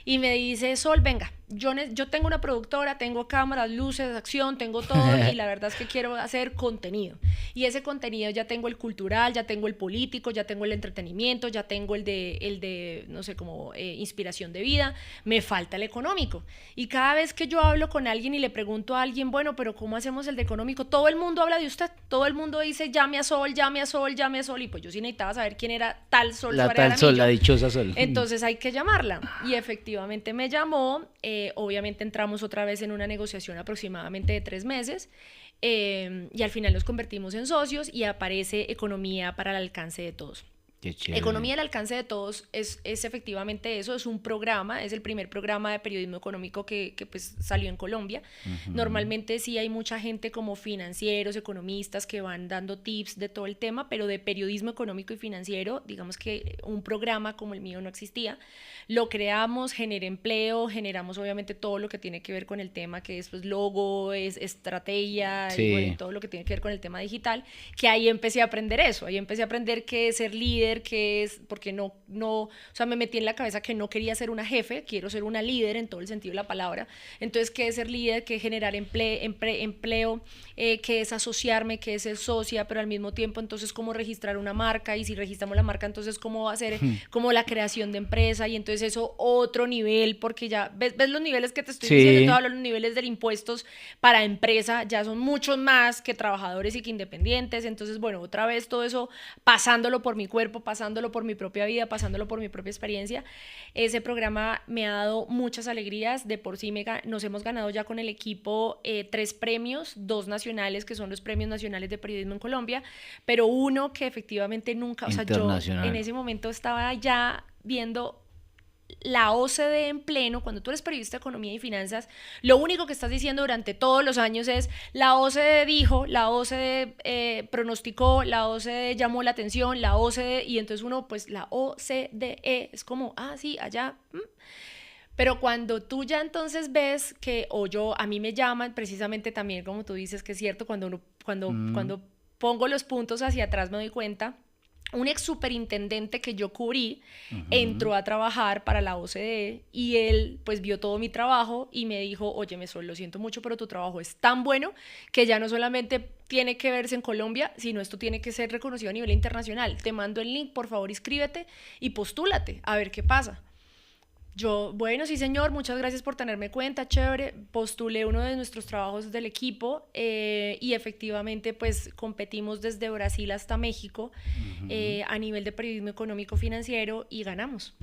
y me dice, Sol, venga, yo tengo una productora, tengo cámaras, luces, acción, tengo todo y la verdad es que quiero hacer contenido y ese contenido ya tengo el cultural, ya tengo el político, ya tengo el entretenimiento, ya tengo el de no sé, como inspiración de vida, me falta el económico y cada vez que yo hablo con alguien y le pregunto a alguien, bueno, pero ¿cómo hacemos el de económico? Todo el mundo habla de usted, todo el mundo dice llame a Sol, llame a Sol, llame a Sol y pues yo sí necesitaba saber quién era tal Sol La Suárez tal Sol, Jaramillo. la dichosa Sol. Entonces hay que llamarla y efectivamente me llamó, obviamente entramos otra vez en una negociación aproximadamente de 3 meses y al final nos convertimos en socios y aparece Economía para el alcance de todos. Qué chévere. Economía al alcance de todos es efectivamente eso, es un programa, es el primer programa de periodismo económico que pues salió en Colombia. Normalmente sí hay mucha gente como financieros, economistas que van dando tips de todo el tema, pero de periodismo económico y financiero, digamos que un programa como el mío no existía. Lo creamos, generé empleo, generamos obviamente todo lo que tiene que ver con el tema que es pues logo, es estrategia, Sí. y bueno, todo lo que tiene que ver con el tema digital, que ahí empecé a aprender eso, ahí empecé a aprender qué es ser líder, qué es, porque o sea, me metí en la cabeza que no quería ser una jefe, quiero ser una líder en todo el sentido de la palabra, entonces qué es ser líder, qué es generar empleo, qué es asociarme, qué es ser socia, pero al mismo tiempo entonces cómo registrar una marca y si registramos la marca entonces cómo va a ser como la creación de empresa y entonces eso otro nivel, porque ya ves los niveles que te estoy diciendo, hablo los niveles de impuestos para empresa ya son muchos más que trabajadores y que independientes, entonces bueno, otra vez todo eso pasándolo por mi cuerpo, pasándolo por mi propia vida, pasándolo por mi propia experiencia. Ese programa me ha dado muchas alegrías, de por sí nos hemos ganado ya con el equipo 3 premios, 2 nacionales que son los premios nacionales de periodismo en Colombia, pero uno que efectivamente nunca, o sea, yo en ese momento estaba ya viendo la OCDE en pleno, cuando tú eres periodista de economía y finanzas, lo único que estás diciendo durante todos los años es la OCDE dijo, la OCDE pronosticó, la OCDE llamó la atención, la OCDE, y entonces uno, pues la OCDE es como, sí, allá. Pero cuando tú ya entonces ves que, a mí me llaman precisamente también, como tú dices, que es cierto, cuando pongo los puntos hacia atrás me doy cuenta. Un ex superintendente que yo cubrí entró a trabajar para la OCDE y él pues vio todo mi trabajo y me dijo, óyeme Sol, lo siento mucho, pero tu trabajo es tan bueno que ya no solamente tiene que verse en Colombia, sino esto tiene que ser reconocido a nivel internacional. Te mando el link, por favor inscríbete y postúlate a ver qué pasa. Yo, bueno, sí señor, muchas gracias por tenerme cuenta, chévere, postulé uno de nuestros trabajos del equipo y efectivamente pues competimos desde Brasil hasta México a nivel de periodismo económico financiero y ganamos.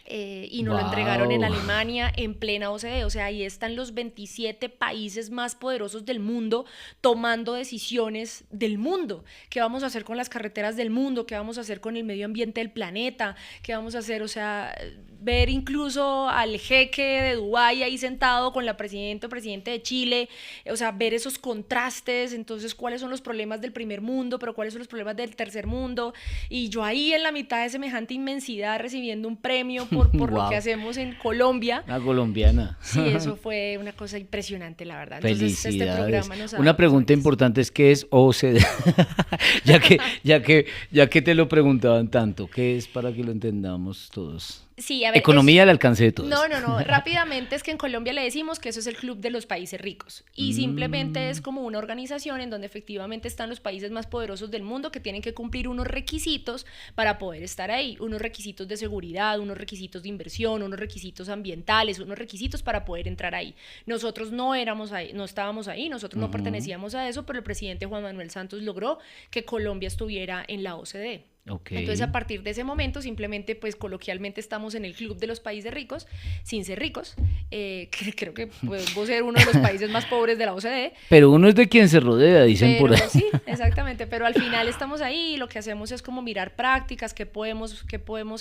Y nos lo entregaron en Alemania en plena OCDE, o sea, ahí están los 27 países más poderosos del mundo tomando decisiones del mundo, qué vamos a hacer con las carreteras del mundo, qué vamos a hacer con el medio ambiente del planeta, qué vamos a hacer, o sea, ver incluso al jeque de Dubái ahí sentado con la presidenta o presidente de Chile, o sea, ver esos contrastes, entonces cuáles son los problemas del primer mundo, pero cuáles son los problemas del tercer mundo, y yo ahí en la mitad de semejante inmensidad recibiendo un premio por wow. Lo que hacemos en Colombia. Una colombiana. Sí, eso fue una cosa impresionante, la verdad. Entonces, felicidades. Este programa nos Una pregunta importante es, ¿qué es OCDE? ya que te lo preguntaban tanto, ¿qué es para que lo entendamos todos? Sí, a ver, economía al alcance de todos. No, rápidamente es que en Colombia le decimos que eso es el club de los países ricos y simplemente es como una organización en donde efectivamente están los países más poderosos del mundo que tienen que cumplir unos requisitos para poder estar ahí, unos requisitos de seguridad, unos requisitos de inversión, unos requisitos ambientales, unos requisitos para poder entrar ahí. Nosotros no estábamos ahí, nosotros no pertenecíamos a eso, pero el presidente Juan Manuel Santos logró que Colombia estuviera en la OCDE. Ok. Entonces, a partir de ese momento, simplemente, pues coloquialmente estamos en el club de los países ricos, sin ser ricos. Creo que podemos ser uno de los países más pobres de la OCDE. Pero uno es de quien se rodea, dicen por ahí. Sí, exactamente. Pero al final estamos ahí y lo que hacemos es como mirar prácticas, qué podemos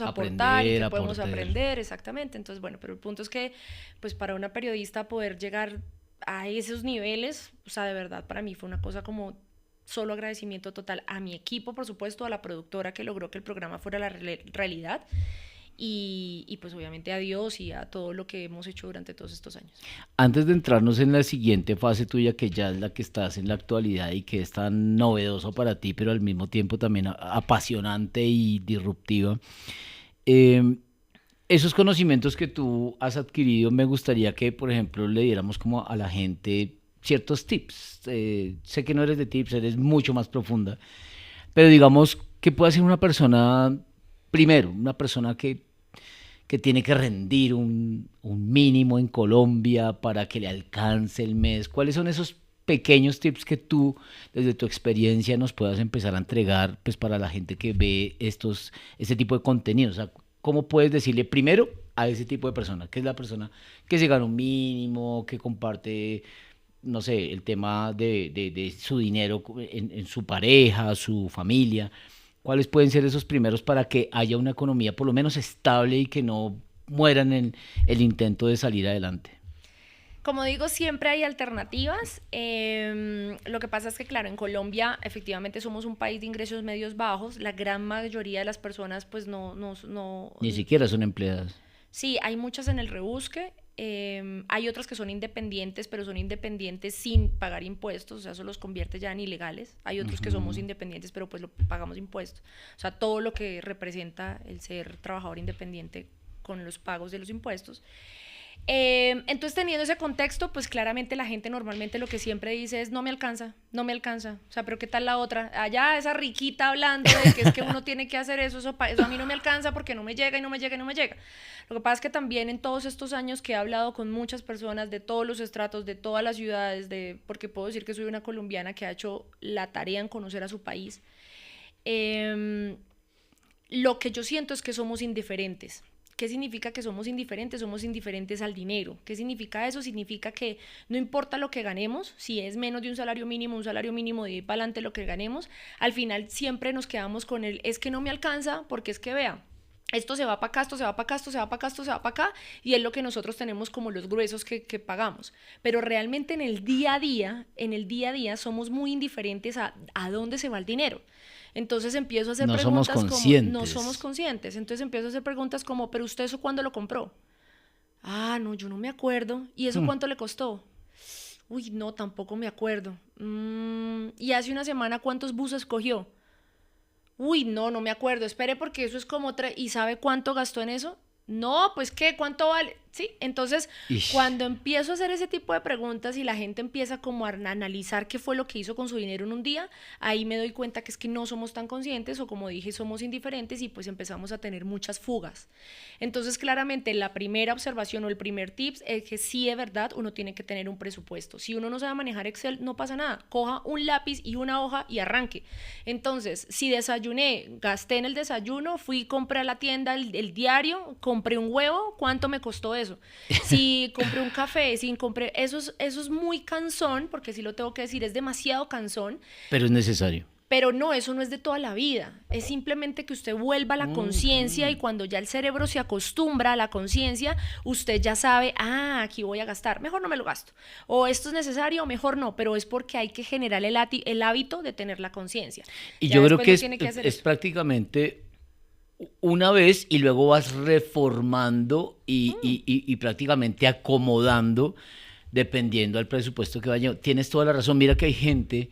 aportar y qué podemos aprender, exactamente. Entonces, bueno, pero el punto es que, pues para una periodista poder llegar a esos niveles, o sea, de verdad, para mí fue una cosa como solo agradecimiento total a mi equipo, por supuesto, a la productora que logró que el programa fuera la realidad y pues obviamente a Dios y a todo lo que hemos hecho durante todos estos años. Antes de entrarnos en la siguiente fase tuya, que ya es la que estás en la actualidad y que es tan novedoso para ti, pero al mismo tiempo también apasionante y disruptiva, esos conocimientos que tú has adquirido, me gustaría que, por ejemplo, le diéramos como a la gente ciertos tips. Sé que no eres de tips, eres mucho más profunda, pero digamos, ¿qué puede hacer una persona, primero, una persona que tiene que rendir un mínimo en Colombia para que le alcance el mes? ¿Cuáles son esos pequeños tips que tú, desde tu experiencia, nos puedas empezar a entregar, pues, para la gente que ve este tipo de contenidos? O sea, ¿cómo puedes decirle primero a ese tipo de persona, que es la persona que se gana un mínimo, que comparte, no sé, el tema de su dinero en su pareja, su familia? ¿Cuáles pueden ser esos primeros para que haya una economía por lo menos estable y que no mueran en el intento de salir adelante? Como digo, siempre hay alternativas. Lo que pasa es que, claro, en Colombia efectivamente somos un país de ingresos medios bajos. La gran mayoría de las personas pues no Ni siquiera son empleadas. Sí, hay muchas en el rebusque. Hay otras que son independientes, pero son independientes sin pagar impuestos, o sea, eso los convierte ya en ilegales. Hay otros que somos independientes, pero pues pagamos impuestos. O sea, todo lo que representa el ser trabajador independiente con los pagos de los impuestos. Entonces, teniendo ese contexto, pues claramente la gente normalmente lo que siempre dice es no me alcanza, no me alcanza. O sea, pero ¿qué tal la otra? Allá esa riquita hablando de que es que uno tiene que hacer eso a mí no me alcanza porque no me llega y no me llega y no me llega. Lo que pasa es que también en todos estos años que he hablado con muchas personas de todos los estratos, de todas las ciudades, porque puedo decir que soy una colombiana que ha hecho la tarea en conocer a su país, lo que yo siento es que somos indiferentes. ¿Qué significa que somos indiferentes? Somos indiferentes al dinero. ¿Qué significa eso? Significa que no importa lo que ganemos, si es menos de un salario mínimo de ahí para adelante lo que ganemos, al final siempre nos quedamos con es que no me alcanza porque es que vea, esto se va para acá, esto se va para acá, esto se va para acá, esto se va para acá, y es lo que nosotros tenemos como los gruesos que pagamos. Pero realmente en el día a día somos muy indiferentes a dónde se va el dinero. Entonces empiezo a hacer preguntas como, no somos conscientes, entonces empiezo a hacer preguntas como, pero ¿usted eso cuándo lo compró? Ah, no, yo no me acuerdo. ¿Y eso cuánto le costó? Uy, no, tampoco me acuerdo. ¿Y hace una semana cuántos buses cogió? Uy, no me acuerdo, espere porque eso es como ¿y sabe cuánto gastó en eso? No, pues ¿qué? ¿Cuánto vale? Sí, entonces cuando empiezo a hacer ese tipo de preguntas y la gente empieza como a analizar qué fue lo que hizo con su dinero en un día, ahí me doy cuenta que es que no somos tan conscientes o, como dije, somos indiferentes y pues empezamos a tener muchas fugas. Entonces claramente la primera observación o el primer tip es que sí, de verdad, uno tiene que tener un presupuesto. Si uno no sabe manejar Excel, no pasa nada, coja un lápiz y una hoja y arranque. Entonces, si desayuné, gasté en el desayuno, fui, compré a la tienda el diario, compré un huevo, ¿cuánto me costó eso? Si compré un café, eso es muy cansón, porque sí lo tengo que decir, es demasiado cansón. Pero es necesario. Pero no, eso no es de toda la vida, es simplemente que usted vuelva a la conciencia y cuando ya el cerebro se acostumbra a la conciencia, usted ya sabe, aquí voy a gastar, mejor no me lo gasto, o esto es necesario, mejor no, pero es porque hay que generar el hábito de tener la conciencia. Y yo creo que es prácticamente una vez y luego vas reformando y prácticamente acomodando dependiendo del presupuesto que vaya. Tienes toda la razón, mira que hay gente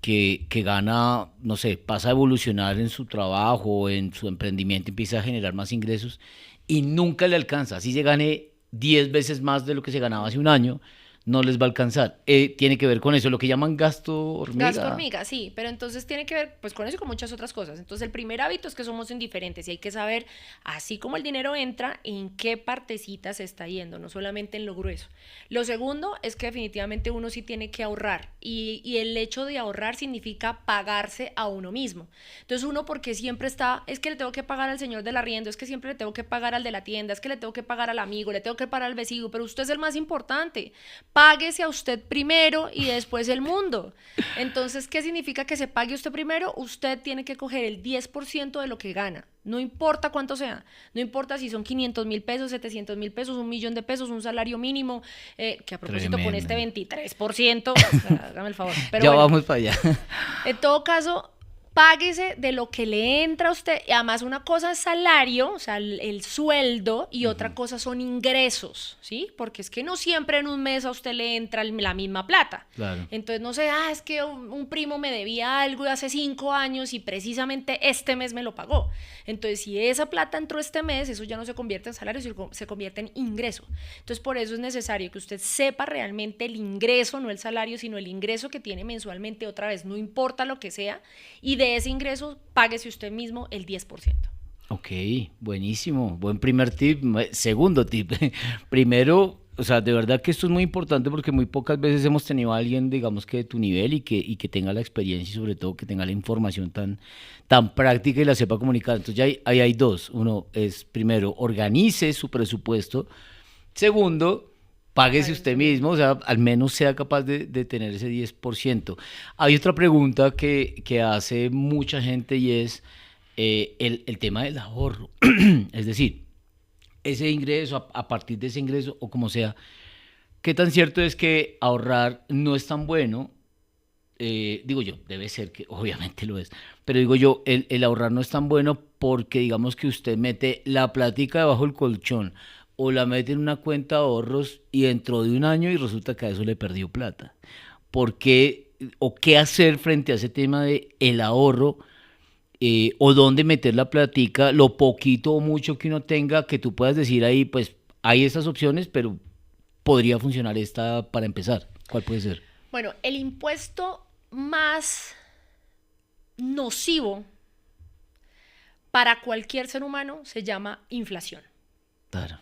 que gana, no sé, pasa a evolucionar en su trabajo, en su emprendimiento, empieza a generar más ingresos y nunca le alcanza. Así se gane 10 veces más de lo que se ganaba hace un año, no les va a alcanzar. Tiene que ver con eso, lo que llaman gasto hormiga. Gasto hormiga, sí, pero entonces tiene que ver pues con eso y con muchas otras cosas. Entonces el primer hábito es que somos indiferentes y hay que saber, así como el dinero entra, en qué partecita se está yendo, no solamente en lo grueso. Lo segundo es que definitivamente uno sí tiene que ahorrar y el hecho de ahorrar significa pagarse a uno mismo. Entonces uno porque siempre está, es que le tengo que pagar al señor del arriendo, es que siempre le tengo que pagar al de la tienda, es que le tengo que pagar al amigo, le tengo que pagar al vecino, pero usted es el más importante. Páguese a usted primero y después el mundo. Entonces, ¿qué significa que se pague usted primero? Usted tiene que coger el 10% de lo que gana. No importa cuánto sea, no importa si son 500,000 pesos, 700,000 pesos, 1,000,000 de pesos, un salario mínimo, que a propósito Tremendo. con este 23%, o sea, hágame el favor. Pero Ya bueno, vamos para allá. en todo caso, páguese de lo que le entra a usted. Y además, una cosa es salario, o sea, el sueldo, y otra cosa son ingresos, ¿sí? Porque es que no siempre en un mes a usted le entra la misma plata. Claro. Entonces, no sé, es que un primo me debía algo de hace 5 años y precisamente este mes me lo pagó. Entonces, si esa plata entró este mes, eso ya no se convierte en salario, sino se convierte en ingreso. Entonces, por eso es necesario que usted sepa realmente el ingreso, no el salario, sino el ingreso que tiene mensualmente, otra vez, no importa lo que sea, y de ese ingreso, páguese usted mismo el 10%. Ok, buenísimo. Buen primer tip. Segundo tip. Primero, o sea, de verdad que esto es muy importante porque muy pocas veces hemos tenido a alguien, digamos que de tu nivel y que tenga la experiencia y sobre todo que tenga la información tan práctica y la sepa comunicar. Entonces ya ahí hay dos. Uno es, primero, organice su presupuesto. Segundo, páguese usted mismo, o sea, al menos sea capaz de tener ese 10%. Hay otra pregunta que hace mucha gente y es el tema del ahorro. Es decir, ese ingreso, a partir de ese ingreso o como sea, ¿qué tan cierto es que ahorrar no es tan bueno? Digo yo, debe ser que obviamente lo es, pero digo yo, el ahorrar no es tan bueno porque digamos que usted mete la plática debajo del colchón o la mete en una cuenta de ahorros y dentro de un año y resulta que a eso le perdió plata. ¿Por qué o qué hacer frente a ese tema de el ahorro o dónde meter la plática, lo poquito o mucho que uno tenga, que tú puedas decir ahí, pues hay estas opciones, pero podría funcionar esta para empezar? ¿Cuál puede ser? Bueno, el impuesto más nocivo para cualquier ser humano se llama inflación. Claro.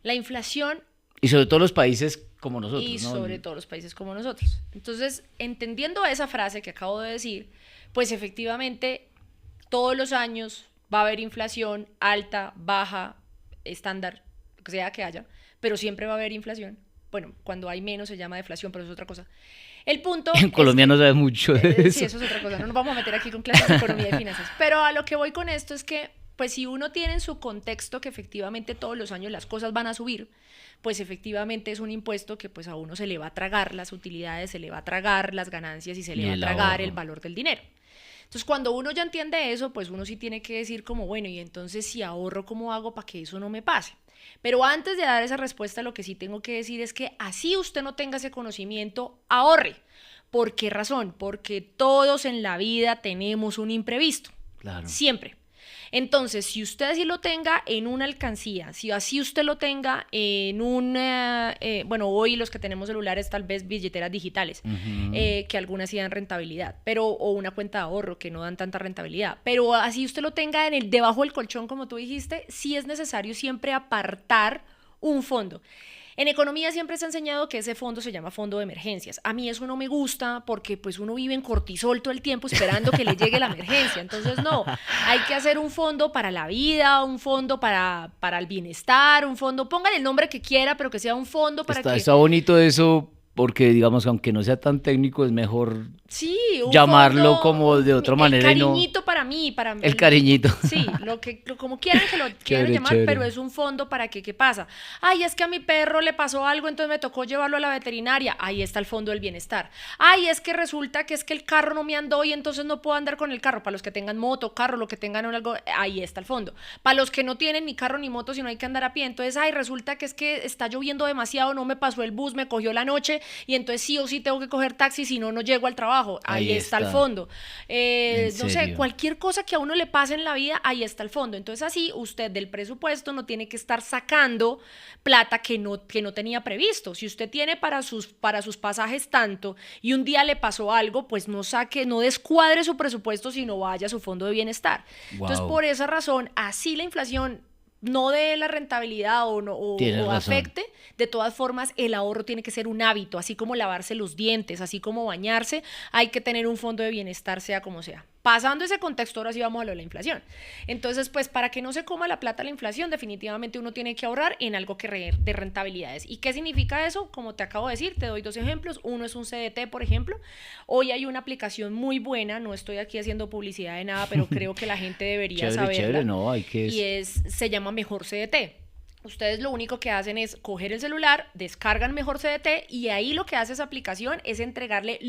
La inflación Y sobre todo los países como nosotros, y ¿no? sobre todo los países como nosotros. Entonces, entendiendo esa frase que acabo de decir, pues efectivamente todos los años va a haber inflación alta, baja, estándar, lo que sea que haya, pero siempre va a haber inflación. Bueno, cuando hay menos se llama deflación, pero eso es otra cosa. El punto En Colombia no sabe mucho de eso. sí, eso es otra cosa. No nos vamos a meter aquí con clases de economía y finanzas. Pero a lo que voy con esto es que, pues si uno tiene en su contexto que efectivamente todos los años las cosas van a subir, pues efectivamente es un impuesto que pues a uno se le va a tragar las utilidades, se le va a tragar las ganancias y se le Y va a el tragar ahorro. el valor del dinero. Entonces, cuando uno ya entiende eso, pues uno sí tiene que decir como, bueno, y entonces si ahorro, ¿cómo hago para que eso no me pase? Pero antes de dar esa respuesta, lo que sí tengo que decir es que así usted no tenga ese conocimiento, ahorre. ¿Por qué razón? Porque todos en la vida tenemos un imprevisto. Claro. Siempre. Entonces, si usted así lo tenga en una alcancía, si así usted lo tenga en bueno, hoy los que tenemos celulares tal vez billeteras digitales, que algunas sí dan rentabilidad, pero o una cuenta de ahorro que no dan tanta rentabilidad, pero así usted lo tenga debajo del colchón, como tú dijiste, sí es necesario siempre apartar un fondo. En economía siempre se ha enseñado que ese fondo se llama fondo de emergencias. A mí eso no me gusta porque pues uno vive en cortisol todo el tiempo esperando que le llegue la emergencia. Entonces no, hay que hacer un fondo para la vida, un fondo para el bienestar, un fondo, póngale el nombre que quiera, pero que sea un fondo para que... Está bonito eso porque, digamos, aunque no sea tan técnico, es mejor Sí, un llamarlo fondo, como de otra manera el y no... cariñito para mí, para El cariñito. Sí, como quieran que lo quieran Chévere, llamar, chévere. pero es un fondo para que, ¿qué pasa? Ay, es que a mi perro le pasó algo, entonces me tocó llevarlo a la veterinaria. Ahí está el fondo del bienestar. Ay, es que resulta que es que el carro no me andó y entonces no puedo andar con el carro. Para los que tengan moto, carro, lo que tengan algo, ahí está el fondo. Para los que no tienen ni carro ni moto, sino hay que andar a pie, entonces, ay, resulta que es que está lloviendo demasiado, no me pasó el bus, me cogió la noche y entonces sí o sí tengo que coger taxi, si no, no llego al trabajo. trabajo, ahí está el fondo. No sé, cualquier cosa que a uno le pase en la vida, ahí está el fondo. Entonces así usted del presupuesto no tiene que estar sacando plata que no tenía previsto. Si usted tiene para sus pasajes tanto y un día le pasó algo, pues no descuadre su presupuesto, sino vaya a su fondo de bienestar. Wow. Entonces por esa razón, así la inflación no dé la rentabilidad o afecte, de todas formas el ahorro tiene que ser un hábito, así como lavarse los dientes, así como bañarse, hay que tener un fondo de bienestar sea como sea. Pasando ese contexto, ahora sí vamos a lo de la inflación. Entonces, pues para que no se coma la plata la inflación, definitivamente uno tiene que ahorrar en algo de rentabilidades. ¿Y qué significa eso? Como te acabo de decir, te doy 2 ejemplos. Uno es un CDT, por ejemplo. Hoy hay una aplicación muy buena, no estoy aquí haciendo publicidad de nada, pero creo que la gente debería saberla. Chévere, ¿no? Se llama Mejor CDT. Ustedes lo único que hacen es coger el celular, descargan Mejor CDT y ahí lo que hace esa aplicación es entregarle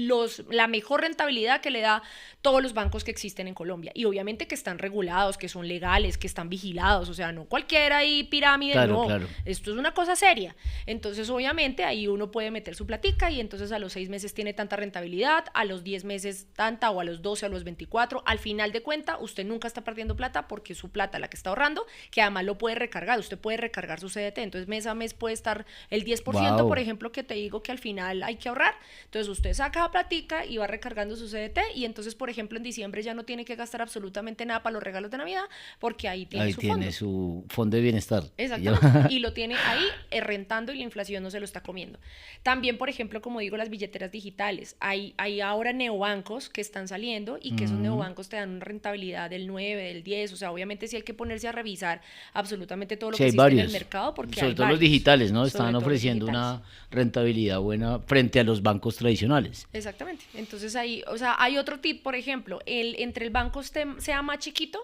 la mejor rentabilidad que le da todos los bancos que existen en Colombia. Y obviamente que están regulados, que son legales, que están vigilados, o sea, no cualquiera ahí pirámide, claro, no. Claro. Esto es una cosa seria. Entonces, obviamente, ahí uno puede meter su platica y entonces a los 6 meses tiene tanta rentabilidad, a los 10 meses tanta, o a los 12, a los 24. Al final de cuenta, usted nunca está perdiendo plata porque su plata, la que está ahorrando, que además lo puede recargar. Usted puede recargar su CDT, entonces mes a mes puede estar el 10%, wow, por ejemplo, que te digo que al final hay que ahorrar. Entonces usted saca la platica y va recargando su CDT y entonces, por ejemplo, en diciembre ya no tiene que gastar absolutamente nada para los regalos de Navidad porque ahí tiene su fondo de bienestar. Exactamente, y lo tiene ahí rentando y la inflación no se lo está comiendo. También, por ejemplo, como digo, las billeteras digitales. Hay ahora neobancos que están saliendo y que esos neobancos te dan una rentabilidad del 9, del 10, o sea, obviamente sí hay que ponerse a revisar absolutamente todo lo que existe en el mercado, porque sobre todo los digitales, ¿no? Están ofreciendo una rentabilidad buena frente a los bancos tradicionales. Exactamente. Entonces ahí, o sea, hay otro tip, por ejemplo, entre el banco sea más chiquito,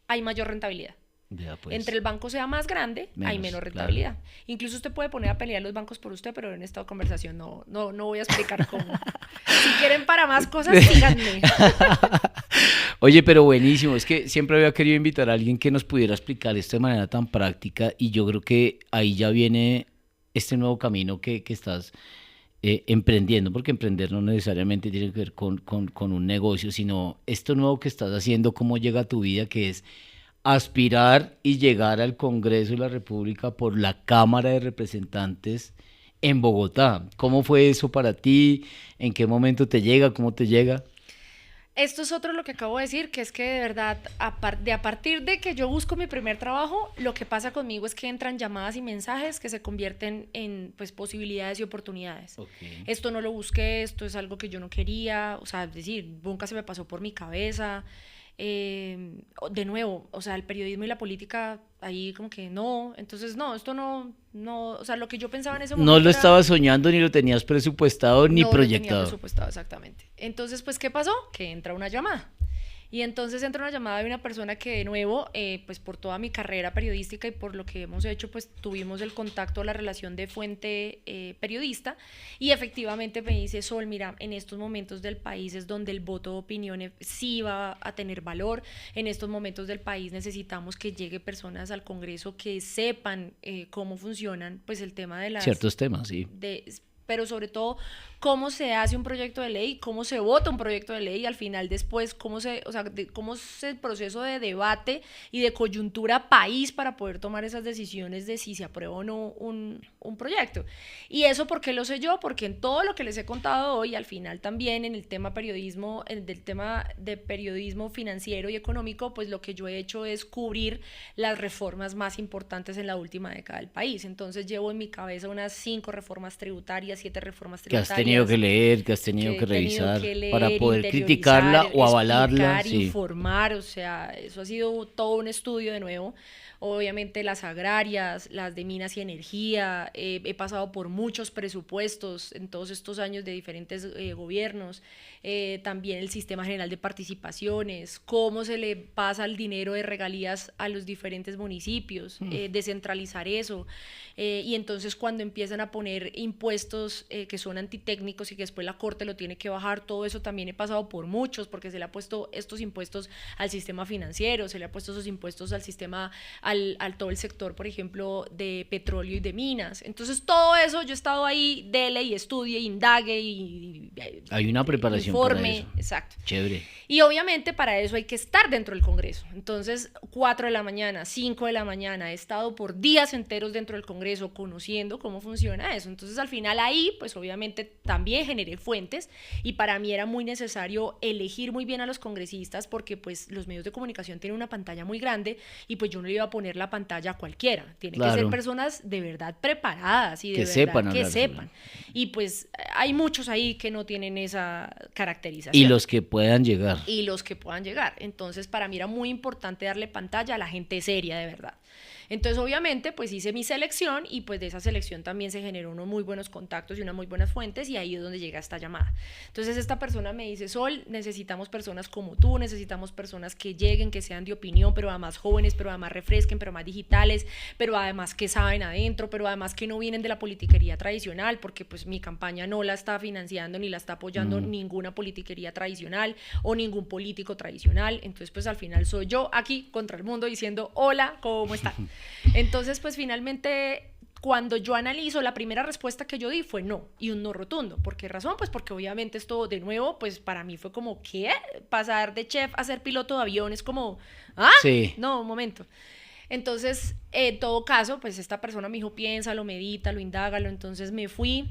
hay mayor rentabilidad. Ya, pues. Entre el banco sea más grande, hay menos rentabilidad. Claro. Incluso usted puede poner a pelear los bancos por usted, pero en esta conversación no voy a explicar cómo. Si quieren para más cosas, síganme. Oye, pero buenísimo. Es que siempre había querido invitar a alguien que nos pudiera explicar esto de manera tan práctica y yo creo que ahí ya viene este nuevo camino que estás emprendiendo, porque emprender no necesariamente tiene que ver con un negocio, sino esto nuevo que estás haciendo, cómo llega a tu vida, que es aspirar y llegar al Congreso de la República por la Cámara de Representantes en Bogotá. ¿Cómo fue eso para ti? ¿En qué momento te llega? ¿Cómo te llega? Esto es otro lo que acabo de decir, que es que de verdad, a partir de que yo busco mi primer trabajo, lo que pasa conmigo es que entran llamadas y mensajes que se convierten en pues, posibilidades y oportunidades. Okay. Esto no lo busqué, esto es algo que yo no quería, o sea, es decir, nunca se me pasó por mi cabeza. De nuevo, o sea, el periodismo y la política ahí como que no, entonces no, esto no, o sea, lo que yo pensaba en ese momento no lo estabas soñando, ni lo tenías presupuestado, ni proyectado. No lo tenía presupuestado, exactamente. Entonces, pues, ¿qué pasó? Que entra una llamada. Y entonces entra una llamada de una persona que de nuevo, pues por toda mi carrera periodística y por lo que hemos hecho, pues tuvimos el contacto, la relación de fuente periodista y efectivamente me dice, Sol, mira, en estos momentos del país es donde el voto de opinión sí va a tener valor, en estos momentos del país necesitamos que llegue personas al Congreso que sepan cómo funcionan, pues el tema de las... Ciertos temas, sí. Pero sobre todo cómo se hace un proyecto de ley, cómo se vota un proyecto de ley y al final después cómo es el proceso de debate y de coyuntura país para poder tomar esas decisiones de si se aprueba o no un proyecto. Y eso, ¿por qué lo sé yo? Porque en todo lo que les he contado hoy, al final también en el tema periodismo, del tema de periodismo financiero y económico, pues lo que yo he hecho es cubrir las reformas más importantes en la última década del país. Entonces llevo en mi cabeza unas 5 reformas tributarias, 7 reformas tributarias. Que has tenido que leer, que has tenido que revisar para poder criticarla o avalarla. Informar, o sea, eso ha sido todo un estudio de nuevo. Obviamente las agrarias, las de minas y energía, he pasado por muchos presupuestos en todos estos años de diferentes gobiernos, también el sistema general de participaciones, cómo se le pasa el dinero de regalías a los diferentes municipios, descentralizar eso, y entonces cuando empiezan a poner impuestos impuestos que son antitécnicos y que después la Corte lo tiene que bajar, todo eso también he pasado por muchos, porque se le ha puesto estos impuestos al sistema financiero, se le ha puesto esos impuestos al sistema, al todo el sector, por ejemplo, de petróleo y de minas. Entonces todo eso yo he estado ahí, dele y estudie, indague y hay una preparación informe, para eso. Exacto. Chévere. Y obviamente para eso hay que estar dentro del Congreso. Entonces 4 de la mañana, 5 de la mañana, he estado por días enteros dentro del Congreso conociendo cómo funciona eso. Entonces al final ahí pues obviamente también generé fuentes y para mí era muy necesario elegir muy bien a los congresistas porque pues los medios de comunicación tienen una pantalla muy grande y pues yo no le iba a poner la pantalla a cualquiera. Tienen que ser personas de verdad preparadas y de verdad que sepan. Y pues hay muchos ahí que no tienen esa caracterización. Y los que puedan llegar. Entonces para mí era muy importante darle pantalla a la gente seria de verdad. Entonces obviamente pues hice mi selección y pues de esa selección también se generó unos muy buenos contactos y unas muy buenas fuentes y ahí es donde llega esta llamada. Entonces esta persona me dice: Sol, necesitamos personas como tú, necesitamos personas que lleguen, que sean de opinión, pero además jóvenes, pero además refresquen, pero más digitales, pero además que saben adentro, pero además que no vienen de la politiquería tradicional, porque pues mi campaña no la está financiando ni la está apoyando ninguna politiquería tradicional o ningún político tradicional. Entonces pues al final soy yo aquí contra el mundo diciendo: hola, ¿cómo están? Entonces pues finalmente cuando yo analizo, la primera respuesta que yo di fue no, y un no rotundo. ¿Por qué razón? Pues porque obviamente esto de nuevo pues para mí fue como ¿qué? Pasar de chef a ser piloto de avión es como sí. No, un momento. Entonces en todo caso pues esta persona me dijo: piénsalo, medítalo, indágalo. Entonces me fui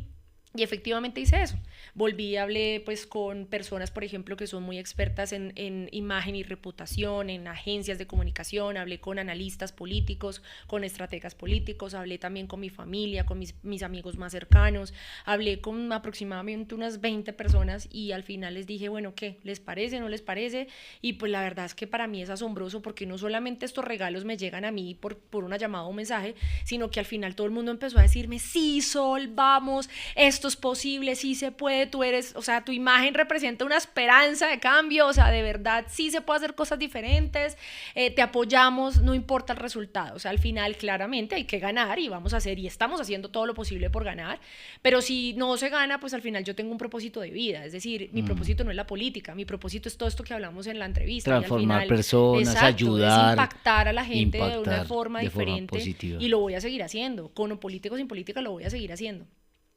y efectivamente hice eso. Volví y hablé pues con personas, por ejemplo, que son muy expertas en imagen y reputación, en agencias de comunicación, hablé con analistas políticos, con estrategas políticos, hablé también con mi familia, con mis amigos más cercanos, hablé con aproximadamente unas 20 personas y al final les dije: bueno, ¿qué? ¿Les parece? ¿No les parece? Y pues la verdad es que para mí es asombroso porque no solamente estos regalos me llegan a mí por una llamada o un mensaje, sino que al final todo el mundo empezó a decirme: sí, Sol, vamos, esto es posible, sí se puede, tú eres, o sea, tu imagen representa una esperanza de cambio, o sea, de verdad sí se puede hacer cosas diferentes, te apoyamos, no importa el resultado. O sea, al final claramente hay que ganar y vamos a hacer y estamos haciendo todo lo posible por ganar, pero si no se gana, pues al final yo tengo un propósito de vida, es decir, mi propósito no es la política, mi propósito es todo esto que hablamos en la entrevista. Transformar y al final, personas, exacto, ayudar, es impactar a la gente de una forma diferente positiva. Y lo voy a seguir haciendo, con política o sin política lo voy a seguir haciendo.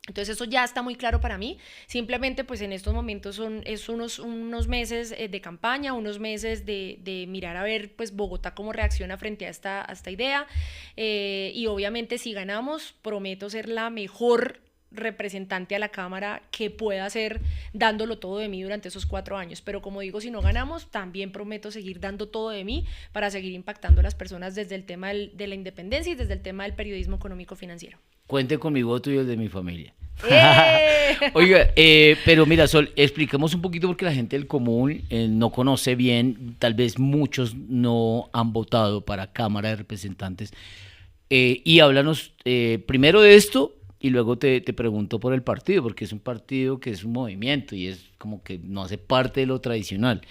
Entonces eso ya está muy claro para mí. Simplemente pues en estos momentos es unos meses de campaña, unos meses de mirar a ver pues Bogotá cómo reacciona frente a esta idea, y obviamente si ganamos prometo ser la mejor representante a la Cámara que pueda ser, dándolo todo de mí durante esos 4 años, pero como digo, si no ganamos también prometo seguir dando todo de mí para seguir impactando a las personas desde el tema de la independencia y desde el tema del periodismo económico financiero. Cuente con mi voto y el de mi familia. Oiga, pero mira, Sol, expliquemos un poquito porque la gente del común no conoce bien, tal vez muchos no han votado para Cámara de Representantes, y háblanos primero de esto y luego te pregunto por el partido, porque es un partido que es un movimiento y es como que no hace parte de lo tradicional.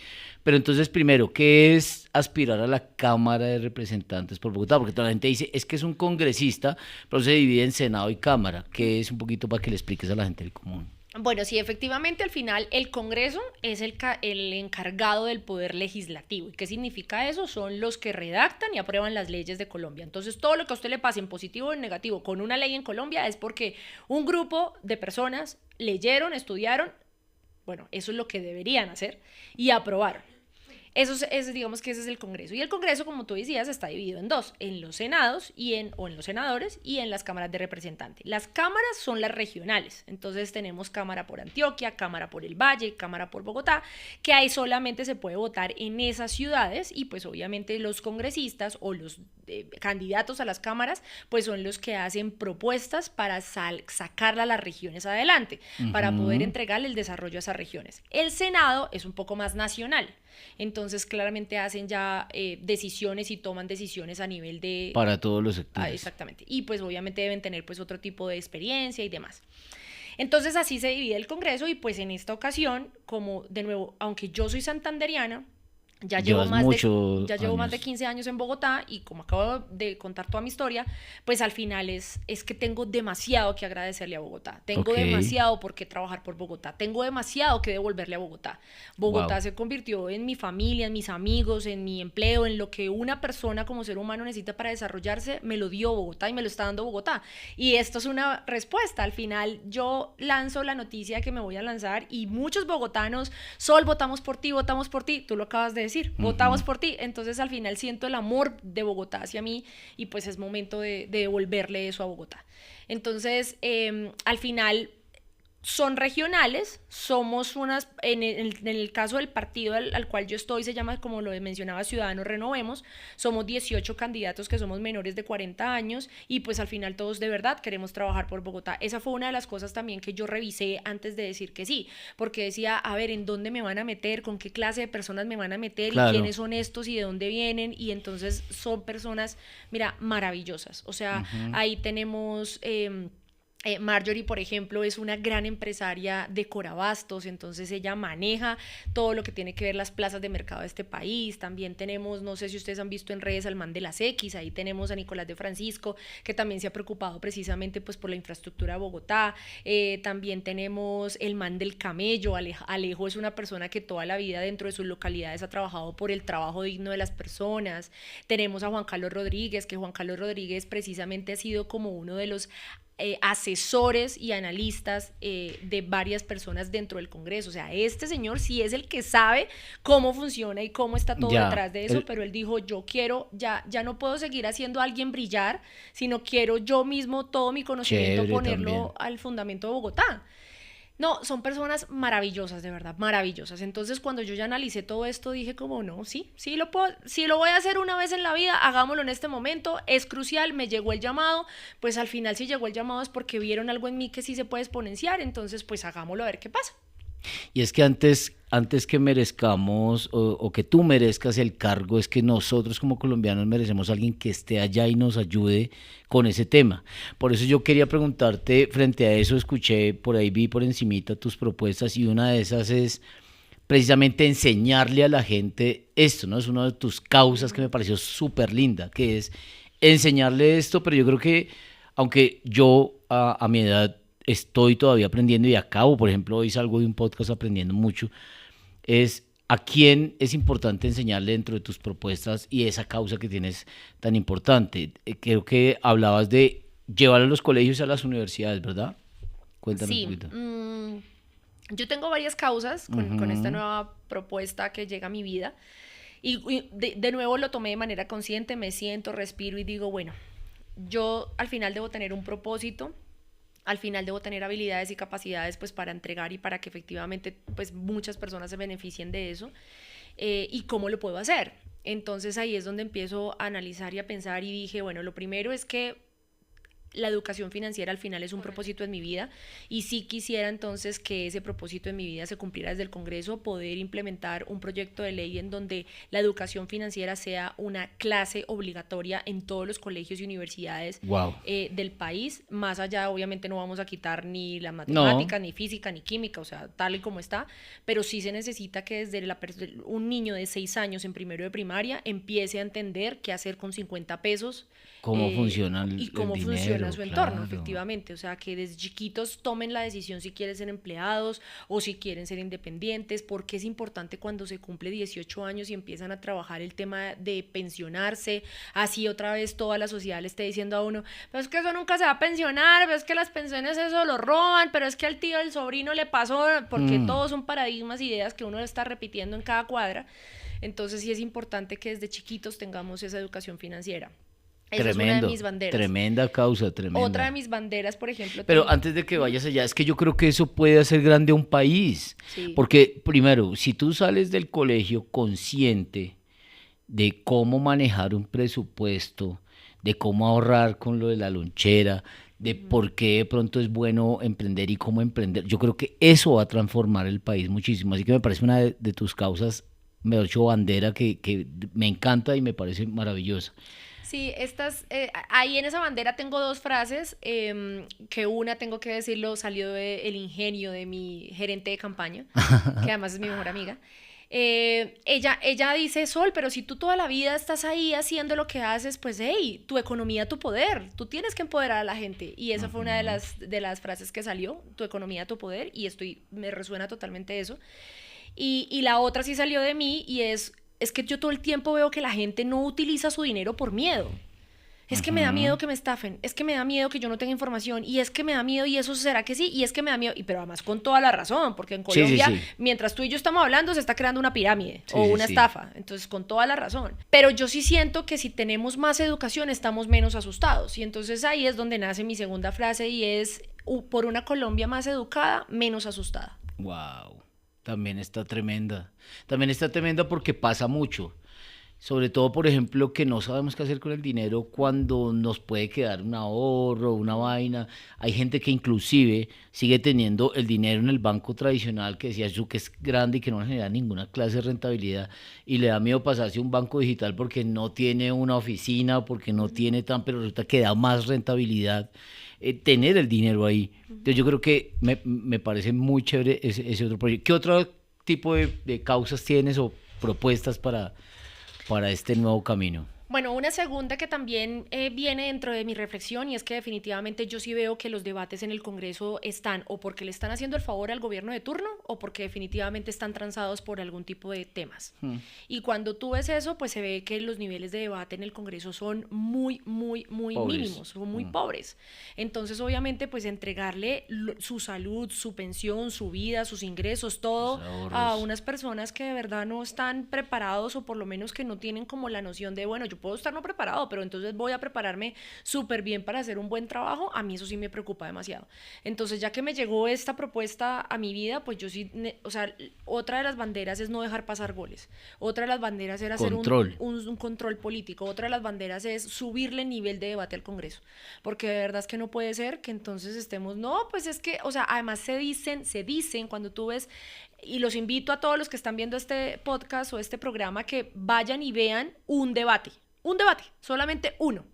Pero entonces, primero, ¿qué es aspirar a la Cámara de Representantes por Bogotá? Porque toda la gente dice, es que es un congresista, pero se divide en Senado y Cámara. ¿Qué es un poquito para que le expliques a la gente del común? Bueno, sí, efectivamente, al final el Congreso es el encargado del poder legislativo. ¿Y qué significa eso? Son los que redactan y aprueban las leyes de Colombia. Entonces, todo lo que a usted le pase en positivo o en negativo con una ley en Colombia es porque un grupo de personas leyeron, estudiaron, bueno, eso es lo que deberían hacer, y aprobaron. Digamos que ese es el Congreso. Y el Congreso, como tú decías, está dividido en dos, en los senados o en los senadores y en las cámaras de representantes. Las cámaras son las regionales. Entonces tenemos Cámara por Antioquia, Cámara por el Valle, Cámara por Bogotá, que ahí solamente se puede votar en esas ciudades y pues obviamente los congresistas o los candidatos a las cámaras pues son los que hacen propuestas para sacarla a las regiones adelante, para poder entregarle el desarrollo a esas regiones. El Senado es un poco más nacional. Entonces claramente hacen ya decisiones y toman decisiones a nivel de... Para todos los sectores. Exactamente. Y pues obviamente deben tener pues otro tipo de experiencia y demás. Entonces así se divide el Congreso y pues en esta ocasión, como de nuevo, aunque yo soy santanderiana, Ya llevo Llevas muchos ya llevo más de años. 15 años en Bogotá y como acabo de contar toda mi historia, pues al final es que tengo demasiado que agradecerle a Bogotá. Tengo Ok, demasiado por qué trabajar por Bogotá. Tengo demasiado que devolverle a Bogotá. Bogotá wow. se convirtió en mi familia, en mis amigos, en mi empleo, en lo que una persona como ser humano necesita para desarrollarse. Me lo dio Bogotá y me lo está dando Bogotá. Y esto es una respuesta. Al final yo lanzo la noticia que me voy a lanzar y muchos bogotanos, Sol, votamos por ti, votamos por ti. Tú lo acabas de decir, votamos Ujú. por ti. Entonces al final siento el amor de Bogotá hacia mí y pues es momento de devolverle eso a Bogotá. Entonces, al final son regionales, somos unas, en el caso del partido al cual yo estoy, se llama, como lo mencionaba, Ciudadanos Renovemos, somos 18 candidatos que somos menores de 40 años y pues al final todos de verdad queremos trabajar por Bogotá. Esa fue una de las cosas también que yo revisé antes de decir que sí, porque decía, a ver, ¿en dónde me van a meter? ¿Con qué clase de personas me van a meter? ¿Y Claro. quiénes son estos? ¿Y de dónde vienen? Y entonces son personas, mira, maravillosas. O sea, Ujú. ahí tenemos... Marjorie, por ejemplo, es una gran empresaria de Corabastos, entonces ella maneja todo lo que tiene que ver las plazas de mercado de este país. También tenemos, no sé si ustedes han visto en redes al man de las X, ahí tenemos a Nicolás de Francisco, que también se ha preocupado precisamente pues por la infraestructura de Bogotá. También tenemos el man del camello, Alejo es una persona que toda la vida dentro de sus localidades ha trabajado por el trabajo digno de las personas. Tenemos a Juan Carlos Rodríguez, que Juan Carlos Rodríguez precisamente ha sido como uno de los asesores y analistas de varias personas dentro del Congreso. O sea, este señor sí es el que sabe cómo funciona y cómo está todo Ya. detrás de eso, pero él dijo, yo quiero, ya no puedo seguir haciendo a alguien brillar, sino quiero yo mismo todo mi conocimiento Chévere también. ponerlo al fundamento de Bogotá. No, son personas maravillosas, de verdad, maravillosas. Entonces, cuando yo ya analicé todo esto, dije como, no, sí, sí lo puedo, si lo voy a hacer una vez en la vida, hagámoslo en este momento, es crucial, me llegó el llamado, pues al final si llegó el llamado es porque vieron algo en mí que sí se puede exponenciar, entonces pues hagámoslo a ver qué pasa. Y es que antes que merezcamos o que tú merezcas el cargo, es que nosotros como colombianos merecemos a alguien que esté allá y nos ayude con ese tema. Por eso yo quería preguntarte, frente a eso, escuché, por ahí vi por encimita tus propuestas y una de esas es precisamente enseñarle a la gente esto, ¿no? Es una de tus causas que me pareció súper linda, que es enseñarle esto, pero yo creo que, aunque yo a mi edad estoy todavía aprendiendo y acabo, por ejemplo, hoy salgo de un podcast aprendiendo mucho, es a quién es importante enseñarle dentro de tus propuestas y esa causa que tienes tan importante. Creo que hablabas de llevar a los colegios y a las universidades, ¿verdad? Cuéntame un Sí, poquito. yo tengo varias causas con esta Ujú. nueva propuesta que llega a mi vida. Y de nuevo lo tomé de manera consciente, me siento, respiro y digo, bueno, yo al final debo tener un propósito, al final debo tener habilidades y capacidades pues para entregar y para que efectivamente pues muchas personas se beneficien de eso. ¿Y cómo lo puedo hacer? Entonces ahí es donde empiezo a analizar y a pensar y dije, bueno, lo primero es que la educación financiera al final es un propósito en mi vida y sí quisiera entonces que ese propósito en mi vida se cumpliera desde el Congreso, poder implementar un proyecto de ley en donde la educación financiera sea una clase obligatoria en todos los colegios y universidades Wow. del país. Más allá, obviamente no vamos a quitar ni la No, matemática, ni física, ni química, o sea, tal y como está, pero sí se necesita que desde un niño de 6 años en primero de primaria empiece a entender qué hacer con 50 pesos cómo funciona y el cómo funciona dinero, su entorno, claro. efectivamente. O sea, que desde chiquitos tomen la decisión si quieren ser empleados o si quieren ser independientes, porque es importante cuando se cumple 18 años y empiezan a trabajar el tema de pensionarse. Así otra vez toda la sociedad le esté diciendo a uno, pero es que eso nunca se va a pensionar, pero es que las pensiones eso lo roban, pero es que al tío del sobrino le pasó, porque Mm, todos son paradigmas, ideas que uno está repitiendo en cada cuadra. Entonces sí es importante que desde chiquitos tengamos esa educación financiera. Esa es una de mis tremendo, banderas. tremenda causa, Otra de tremenda. mis banderas, por ejemplo, Pero tengo... antes de que Ujú. vayas allá, es que yo creo que eso puede hacer grande a un país. Sí. Porque, primero, si tú sales del colegio consciente de cómo manejar un presupuesto, de cómo ahorrar con lo de la lonchera, de Ujú. por qué de pronto es bueno emprender y cómo emprender, yo creo que eso va a transformar el país muchísimo. Así que me parece una de tus causas, me ha hecho bandera que me encanta y me parece maravillosa. Sí, ahí en esa bandera tengo dos frases, que una, tengo que decirlo, salió del ingenio de mi gerente de campaña, que además es mi mejor amiga. ella dice, Sol, pero si tú toda la vida estás ahí haciendo lo que haces, pues hey, tu economía, tu poder, tú tienes que empoderar a la gente. Y esa fue una de las frases que salió, tu economía, tu poder, y me resuena totalmente eso. Y la otra sí salió de mí y es que yo todo el tiempo veo que la gente no utiliza su dinero por miedo. Es que me da miedo que me estafen, es que me da miedo que yo no tenga información, y es que me da miedo, y eso será que sí, y es que me da miedo, pero además con toda la razón, porque en Colombia, Sí. mientras tú y yo estamos hablando, se está creando una pirámide Sí, o sí, una sí. estafa, entonces con toda la razón. Pero yo sí siento que si tenemos más educación, estamos menos asustados, y entonces ahí es donde nace mi segunda frase, y es, por una Colombia más educada, menos asustada. Wow, también está tremenda. También está tremenda porque pasa mucho. Sobre todo, por ejemplo, que no sabemos qué hacer con el dinero cuando nos puede quedar un ahorro, una vaina. Hay gente que inclusive sigue teniendo el dinero en el banco tradicional, que decías tú que es grande y que no genera ninguna clase de rentabilidad, y le da miedo pasarse a un banco digital porque no tiene una oficina, porque no tiene pero resulta que da más rentabilidad tener el dinero ahí. Entonces yo creo que me parece muy chévere ese otro proyecto. ¿Qué otro tipo de causas tienes o propuestas para este nuevo camino? Bueno, una segunda que también viene dentro de mi reflexión, y es que definitivamente yo sí veo que los debates en el Congreso están o porque le están haciendo el favor al gobierno de turno o porque definitivamente están transados por algún tipo de temas. Y cuando tú ves eso, pues se ve que los niveles de debate en el Congreso son muy Pobres. mínimos, son muy pobres. Entonces, obviamente, pues entregarle su salud, su pensión, su vida, sus ingresos, todo a unas personas que de verdad no están preparados, o por lo menos que no tienen como la noción de, bueno, yo puedo estar no preparado, pero entonces voy a prepararme súper bien para hacer un buen trabajo. A mí eso sí me preocupa demasiado. Entonces, ya que me llegó esta propuesta a mi vida, pues yo sí, o sea, otra de las banderas es no dejar pasar goles. Otra de las banderas era hacer un control político. Otra de las banderas es subirle el nivel de debate al Congreso. Porque de verdad es que no puede ser que entonces estemos, no, pues es que, o sea, además se dicen cuando tú ves, y los invito a todos los que están viendo este podcast o este programa que vayan y vean un debate, solamente uno.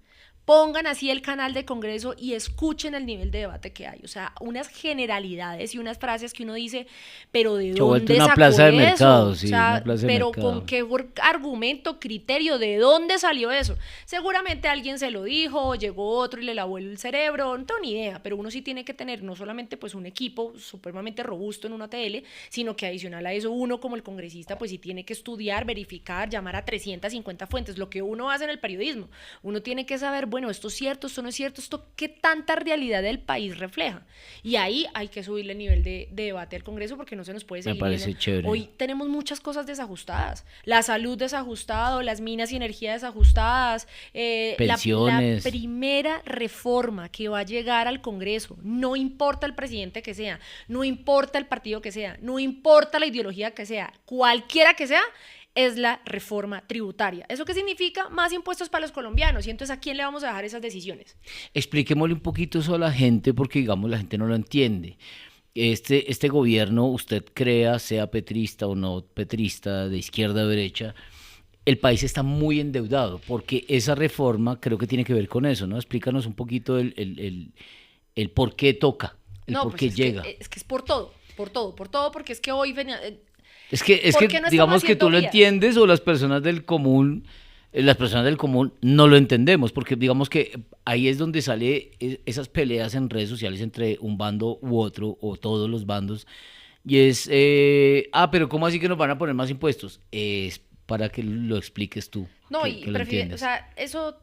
Pongan así el canal de Congreso y escuchen el nivel de debate que hay. O sea, unas generalidades y unas frases que uno dice, pero ¿de dónde sacó plaza de eso? mercado, sí, o sea, una plaza de pero mercado. ¿con qué argumento, criterio, de dónde salió eso? Seguramente alguien se lo dijo, llegó otro y le lavó el cerebro, no tengo ni idea, pero uno sí tiene que tener no solamente pues un equipo supremamente robusto en una tele, sino que adicional a eso uno como el congresista pues sí tiene que estudiar, verificar, llamar a 350 fuentes, lo que uno hace en el periodismo. Uno tiene que saber, bueno, esto es cierto, esto no es cierto, esto qué tanta realidad del país refleja. Y ahí hay que subirle el nivel de debate al Congreso porque no se nos puede seguir. Me parece chévere. Hoy tenemos muchas cosas desajustadas. La salud desajustado, las minas y energía desajustadas. Pensiones. La primera reforma que va a llegar al Congreso, no importa el presidente que sea, no importa el partido que sea, no importa la ideología que sea, cualquiera que sea, es la reforma tributaria. ¿Eso qué significa? Más impuestos para los colombianos. Y entonces, ¿a quién le vamos a dejar esas decisiones? Expliquémosle un poquito eso a la gente porque, digamos, la gente no lo entiende. Este gobierno, usted crea, sea petrista o no petrista, de izquierda o derecha, el país está muy endeudado porque esa reforma creo que tiene que ver con eso, ¿no? Explícanos un poquito el por qué toca, por qué llega. Es que es por todo, porque es que hoy Es que no digamos que tú lo vías? entiendes o las personas del común no lo entendemos, porque digamos que ahí es donde sale esas peleas en redes sociales entre un bando u otro o todos los bandos, y es, pero ¿cómo así que nos van a poner más impuestos? Es para que lo expliques tú, no, que y lo prefiero, entiendas. o sea, eso,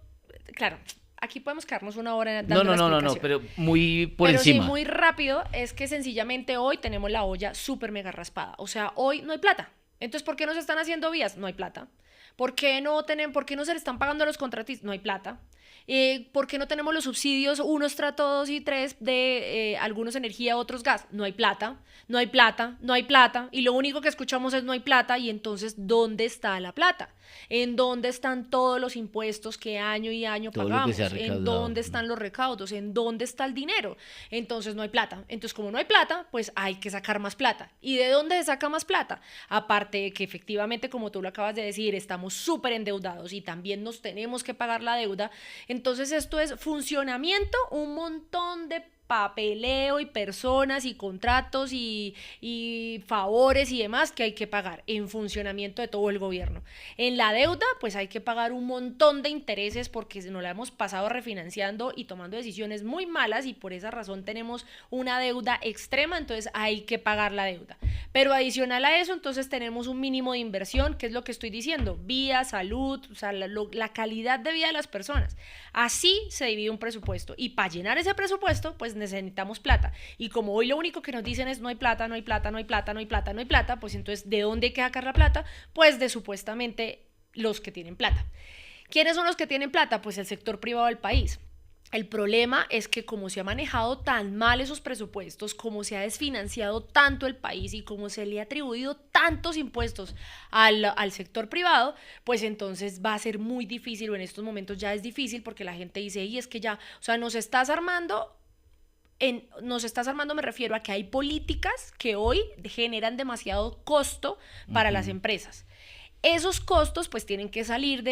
claro, aquí podemos quedarnos una hora dando la No, explicación. pero muy por Pero encima. sí, muy rápido, es que sencillamente hoy tenemos la olla súper mega raspada. O sea, hoy no hay plata. Entonces, ¿por qué no se están haciendo vías? No hay plata. ¿Por qué no se le están pagando a los contratistas? No hay plata. ¿Por qué no tenemos los subsidios 1, estrato 2 y 3 de algunos energía, otros gas? No hay plata, no hay plata, no hay plata, y lo único que escuchamos es no hay plata, y entonces, ¿dónde está la plata? ¿En dónde están todos los impuestos que año y año Todo lo que pagamos? se ha recaudado. ¿En dónde están los recaudos? ¿En dónde está el dinero? Entonces no hay plata. Entonces, como no hay plata, pues hay que sacar más plata. ¿Y de dónde se saca más plata? Aparte de que efectivamente, como tú lo acabas de decir, estamos súper endeudados y también nos tenemos que pagar la deuda. Entonces esto es funcionamiento, un montón de papeleo y personas y contratos y favores y demás que hay que pagar en funcionamiento de todo el gobierno. En la deuda, pues hay que pagar un montón de intereses porque nos la hemos pasado refinanciando y tomando decisiones muy malas y por esa razón tenemos una deuda extrema, entonces hay que pagar la deuda. Pero adicional a eso, entonces tenemos un mínimo de inversión, que es lo que estoy diciendo, vida, salud, o sea, la calidad de vida de las personas. Así se divide un presupuesto y para llenar ese presupuesto, pues necesitamos plata. Y como hoy lo único que nos dicen es no hay plata, no hay plata, no hay plata, no hay plata, no hay plata, pues entonces ¿de dónde hay que sacar la plata? Pues de supuestamente los que tienen plata. ¿Quiénes son los que tienen plata? Pues el sector privado del país. El problema es que como se ha manejado tan mal esos presupuestos, como se ha desfinanciado tanto el país y como se le ha atribuido tantos impuestos al sector privado, pues entonces va a ser muy difícil, o en estos momentos ya es difícil porque la gente dice, y es que ya, o sea, nos estás armando, me refiero a que hay políticas que hoy generan demasiado costo para las empresas. Esos costos pues tienen que salir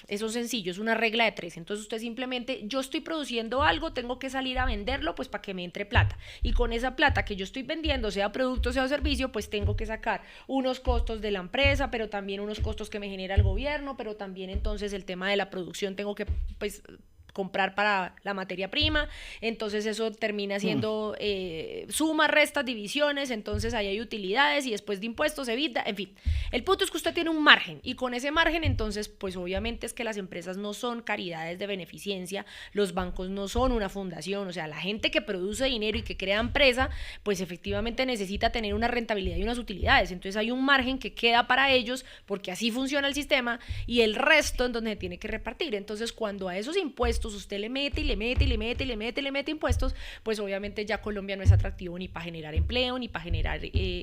eso es sencillo, es una regla de 3, entonces usted simplemente, yo estoy produciendo algo, tengo que salir a venderlo pues para que me entre plata, y con esa plata que yo estoy vendiendo, sea producto, sea servicio, pues tengo que sacar unos costos de la empresa, pero también unos costos que me genera el gobierno, pero también entonces el tema de la producción tengo que pues comprar para la materia prima, entonces eso termina siendo sumas, restas, divisiones, entonces ahí hay utilidades y después de impuestos, EBITDA, en fin. El punto es que usted tiene un margen y con ese margen entonces pues obviamente es que las empresas no son caridades de beneficencia, los bancos no son una fundación, o sea, la gente que produce dinero y que crea empresa pues efectivamente necesita tener una rentabilidad y unas utilidades, entonces hay un margen que queda para ellos porque así funciona el sistema y el resto en donde se tiene que repartir, entonces cuando a esos impuestos usted le mete impuestos, pues obviamente ya Colombia no es atractivo ni para generar empleo, ni para generar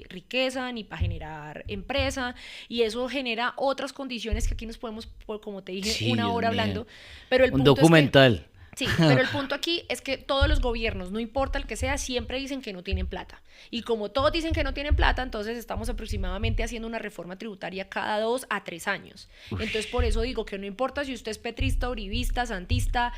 riqueza, ni para generar empresa, y eso genera otras condiciones que aquí nos podemos, como te dije, sí, una hora Dios mío. hablando, pero el Un punto documental. es que sí, pero el punto aquí es que todos los gobiernos, no importa el que sea, siempre dicen que no tienen plata. Y como todos dicen que no tienen plata, entonces estamos aproximadamente haciendo una reforma tributaria cada 2 a 3 años. Entonces por eso digo que no importa si usted es petrista, uribista, santista,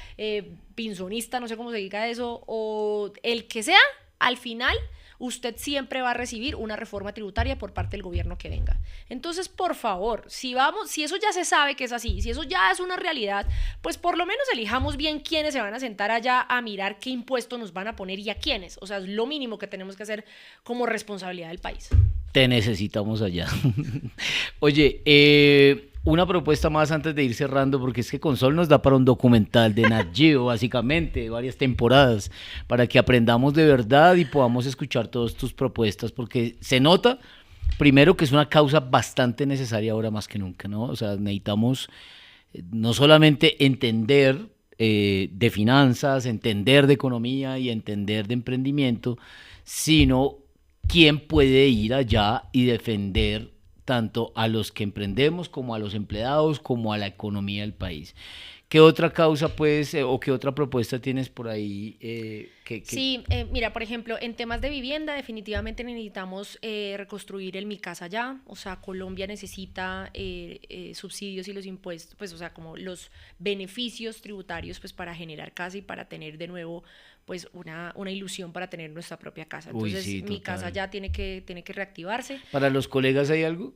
pinzonista, no sé cómo se diga eso, o el que sea, al final usted siempre va a recibir una reforma tributaria por parte del gobierno que venga. Entonces, por favor, si eso ya se sabe que es así, si eso ya es una realidad, pues por lo menos elijamos bien quiénes se van a sentar allá a mirar qué impuestos nos van a poner y a quiénes. O sea, es lo mínimo que tenemos que hacer como responsabilidad del país. Te necesitamos allá. Oye, una propuesta más antes de ir cerrando, porque es que Consol nos da para un documental de Nat Geo, básicamente, varias temporadas, para que aprendamos de verdad y podamos escuchar todas tus propuestas, porque se nota, primero, que es una causa bastante necesaria ahora más que nunca, ¿no? O sea, necesitamos no solamente entender de finanzas, entender de economía y entender de emprendimiento, sino quién puede ir allá y defender tanto a los que emprendemos como a los empleados como a la economía del país. ¿Qué otra causa puedes o qué otra propuesta tienes por ahí? Sí, mira, por ejemplo, en temas de vivienda definitivamente necesitamos reconstruir el Mi Casa Ya, o sea, Colombia necesita subsidios y los impuestos, pues, o sea, como los beneficios tributarios, pues, para generar casa y para tener de nuevo, pues, una ilusión para tener nuestra propia casa. Entonces, sí, Mi Casa Ya tiene que reactivarse. ¿Para los colegas hay algo?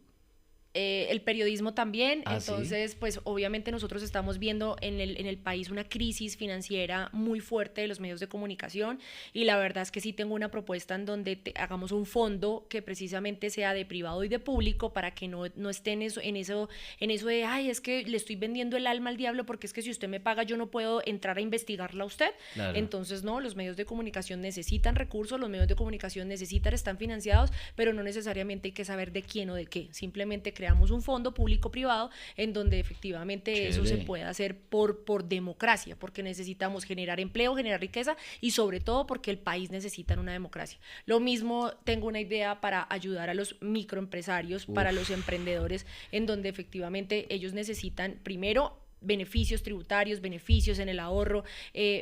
El periodismo también, entonces ¿sí? pues obviamente nosotros estamos viendo en el país una crisis financiera muy fuerte de los medios de comunicación y la verdad es que sí tengo una propuesta en donde hagamos un fondo que precisamente sea de privado y de público para que no esté en eso de, ay, es que le estoy vendiendo el alma al diablo porque es que si usted me paga yo no puedo entrar a investigarla a usted. Claro. Entonces no, los medios de comunicación necesitan recursos, los medios de comunicación están financiados, pero no necesariamente hay que saber de quién o de qué, simplemente creamos un fondo público-privado en donde efectivamente Chévere. Eso se puede hacer por democracia, porque necesitamos generar empleo, generar riqueza y sobre todo porque el país necesita una democracia. Lo mismo tengo una idea para ayudar a los microempresarios, para los emprendedores, en donde efectivamente ellos necesitan primero beneficios tributarios, beneficios en el ahorro,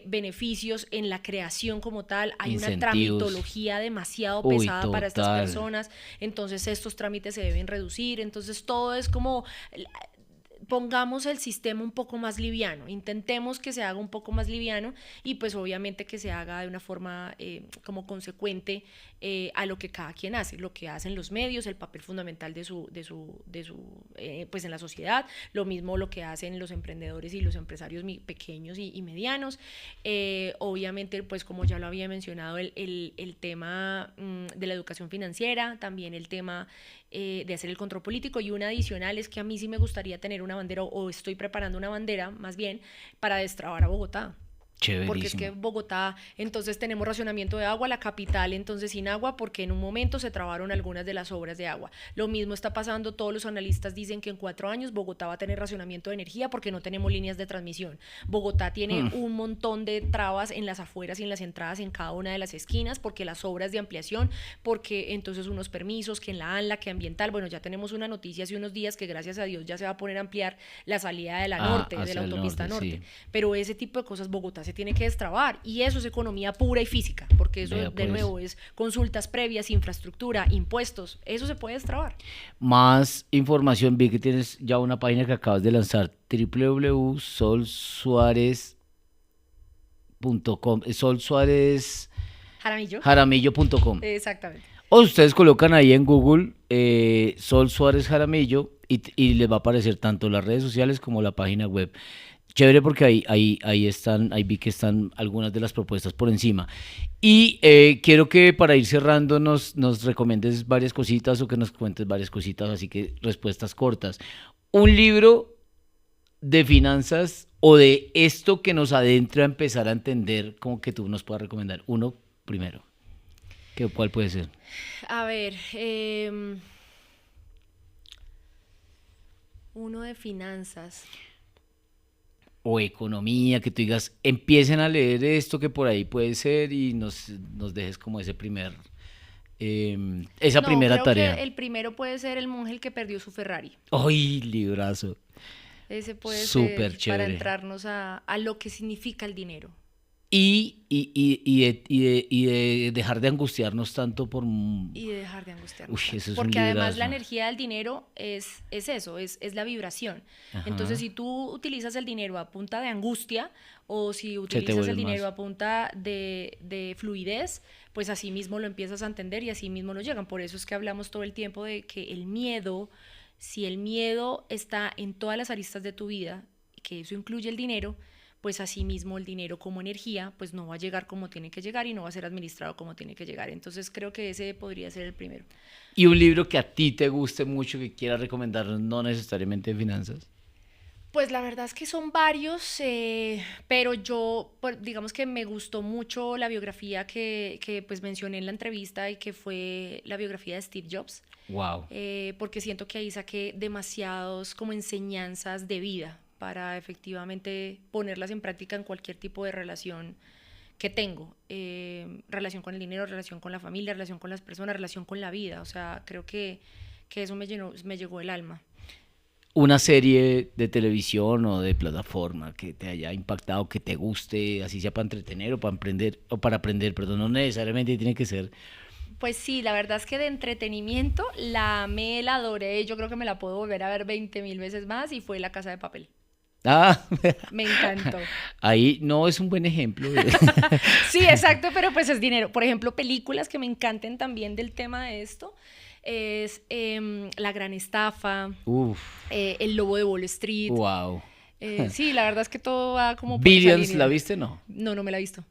beneficios en la creación como tal. Hay Incentivos. Una tramitología demasiado pesada para estas personas, entonces estos trámites se deben reducir, entonces todo es como pongamos el sistema un poco más liviano, intentemos que se haga un poco más liviano y pues obviamente que se haga de una forma como consecuente a lo que cada quien hace, lo que hacen los medios, el papel fundamental de su pues en la sociedad, lo mismo lo que hacen los emprendedores y los empresarios pequeños y medianos, obviamente pues como ya lo había mencionado el tema de la educación financiera, también el tema de hacer el control político, y una adicional es que a mí sí me gustaría tener una bandera, o estoy preparando una bandera más bien para destrabar a Bogotá. Chéverísimo. Porque es que Bogotá, entonces tenemos racionamiento de agua, la capital entonces sin agua, porque en un momento se trabaron algunas de las obras de agua. Lo mismo está pasando, todos los analistas dicen que en 4 años Bogotá va a tener racionamiento de energía porque no tenemos líneas de transmisión. Bogotá tiene un montón de trabas en las afueras y en las entradas en cada una de las esquinas, porque las obras de ampliación, porque entonces unos permisos, que en la ANLA, que ambiental, bueno, ya tenemos una noticia hace unos días que gracias a Dios ya se va a poner a ampliar la salida de la norte, de la autopista norte. Sí. Pero ese tipo de cosas Bogotá se tiene que destrabar, y eso es economía pura y física, porque eso de nuevo es consultas previas, infraestructura, impuestos, eso se puede destrabar. Más información, vi que tienes ya una página que acabas de lanzar, www.solsuarez.com, Jaramillo.com. Exactamente. O ustedes colocan ahí en Google Sol Suárez Jaramillo y les va a aparecer tanto las redes sociales como la página web. Chévere, porque ahí vi que están algunas de las propuestas por encima. Y quiero que para ir cerrando nos recomiendes varias cositas o que nos cuentes varias cositas, así que respuestas cortas. Un libro de finanzas o de esto que nos adentra a empezar a entender, como que tú nos puedas recomendar. Uno primero. ¿Cuál puede ser? A ver, uno de finanzas o economía, que tú digas, empiecen a leer esto que por ahí puede ser, y nos dejes como esa primera tarea. Que el primero puede ser El monje que perdió su Ferrari. ¡Ay, librazo! Ese puede Súper ser chévere. Para entrarnos a lo que significa el dinero. Y de dejar de angustiarnos tanto por... Y de dejar de angustiarnos. Uy, eso es porque un además la energía del dinero es eso, es la vibración. Ajá. Entonces, si tú utilizas el dinero a punta de angustia, o si utilizas el dinero a punta de fluidez, pues así mismo lo empiezas a entender y así mismo nos llegan. Por eso es que hablamos todo el tiempo de que el miedo, si el miedo está en todas las aristas de tu vida, que eso incluye el dinero, pues así mismo el dinero como energía pues no va a llegar como tiene que llegar y no va a ser administrado como tiene que llegar. Entonces creo que ese podría ser el primero. ¿Y un libro que a ti te guste mucho, que quieras recomendarnos, no necesariamente de finanzas? Pues la verdad es que son varios, pero yo, digamos que me gustó mucho la biografía que pues mencioné en la entrevista, y que fue la biografía de Steve Jobs. Wow. Porque siento que ahí saqué demasiados como enseñanzas de vida para efectivamente ponerlas en práctica en cualquier tipo de relación que tengo, relación con el dinero, relación con la familia, relación con las personas, relación con la vida. O sea, creo que eso me llegó el alma. Una serie de televisión o de plataforma que te haya impactado, que te guste, así sea para entretener o para aprender, perdón, no necesariamente tiene que ser. Pues sí, la verdad es que de entretenimiento la amé, la adoré, yo creo que me la puedo volver a ver 20,000 veces más, y fue La Casa de Papel. Ah, me encantó. Ahí no es un buen ejemplo. Sí, exacto, pero pues es dinero. Por ejemplo, películas que me encanten también del tema de esto es La Gran Estafa, El Lobo de Wall Street. Wow. Sí, la verdad es que todo va como... ¿Billions la viste, no? No me la he visto.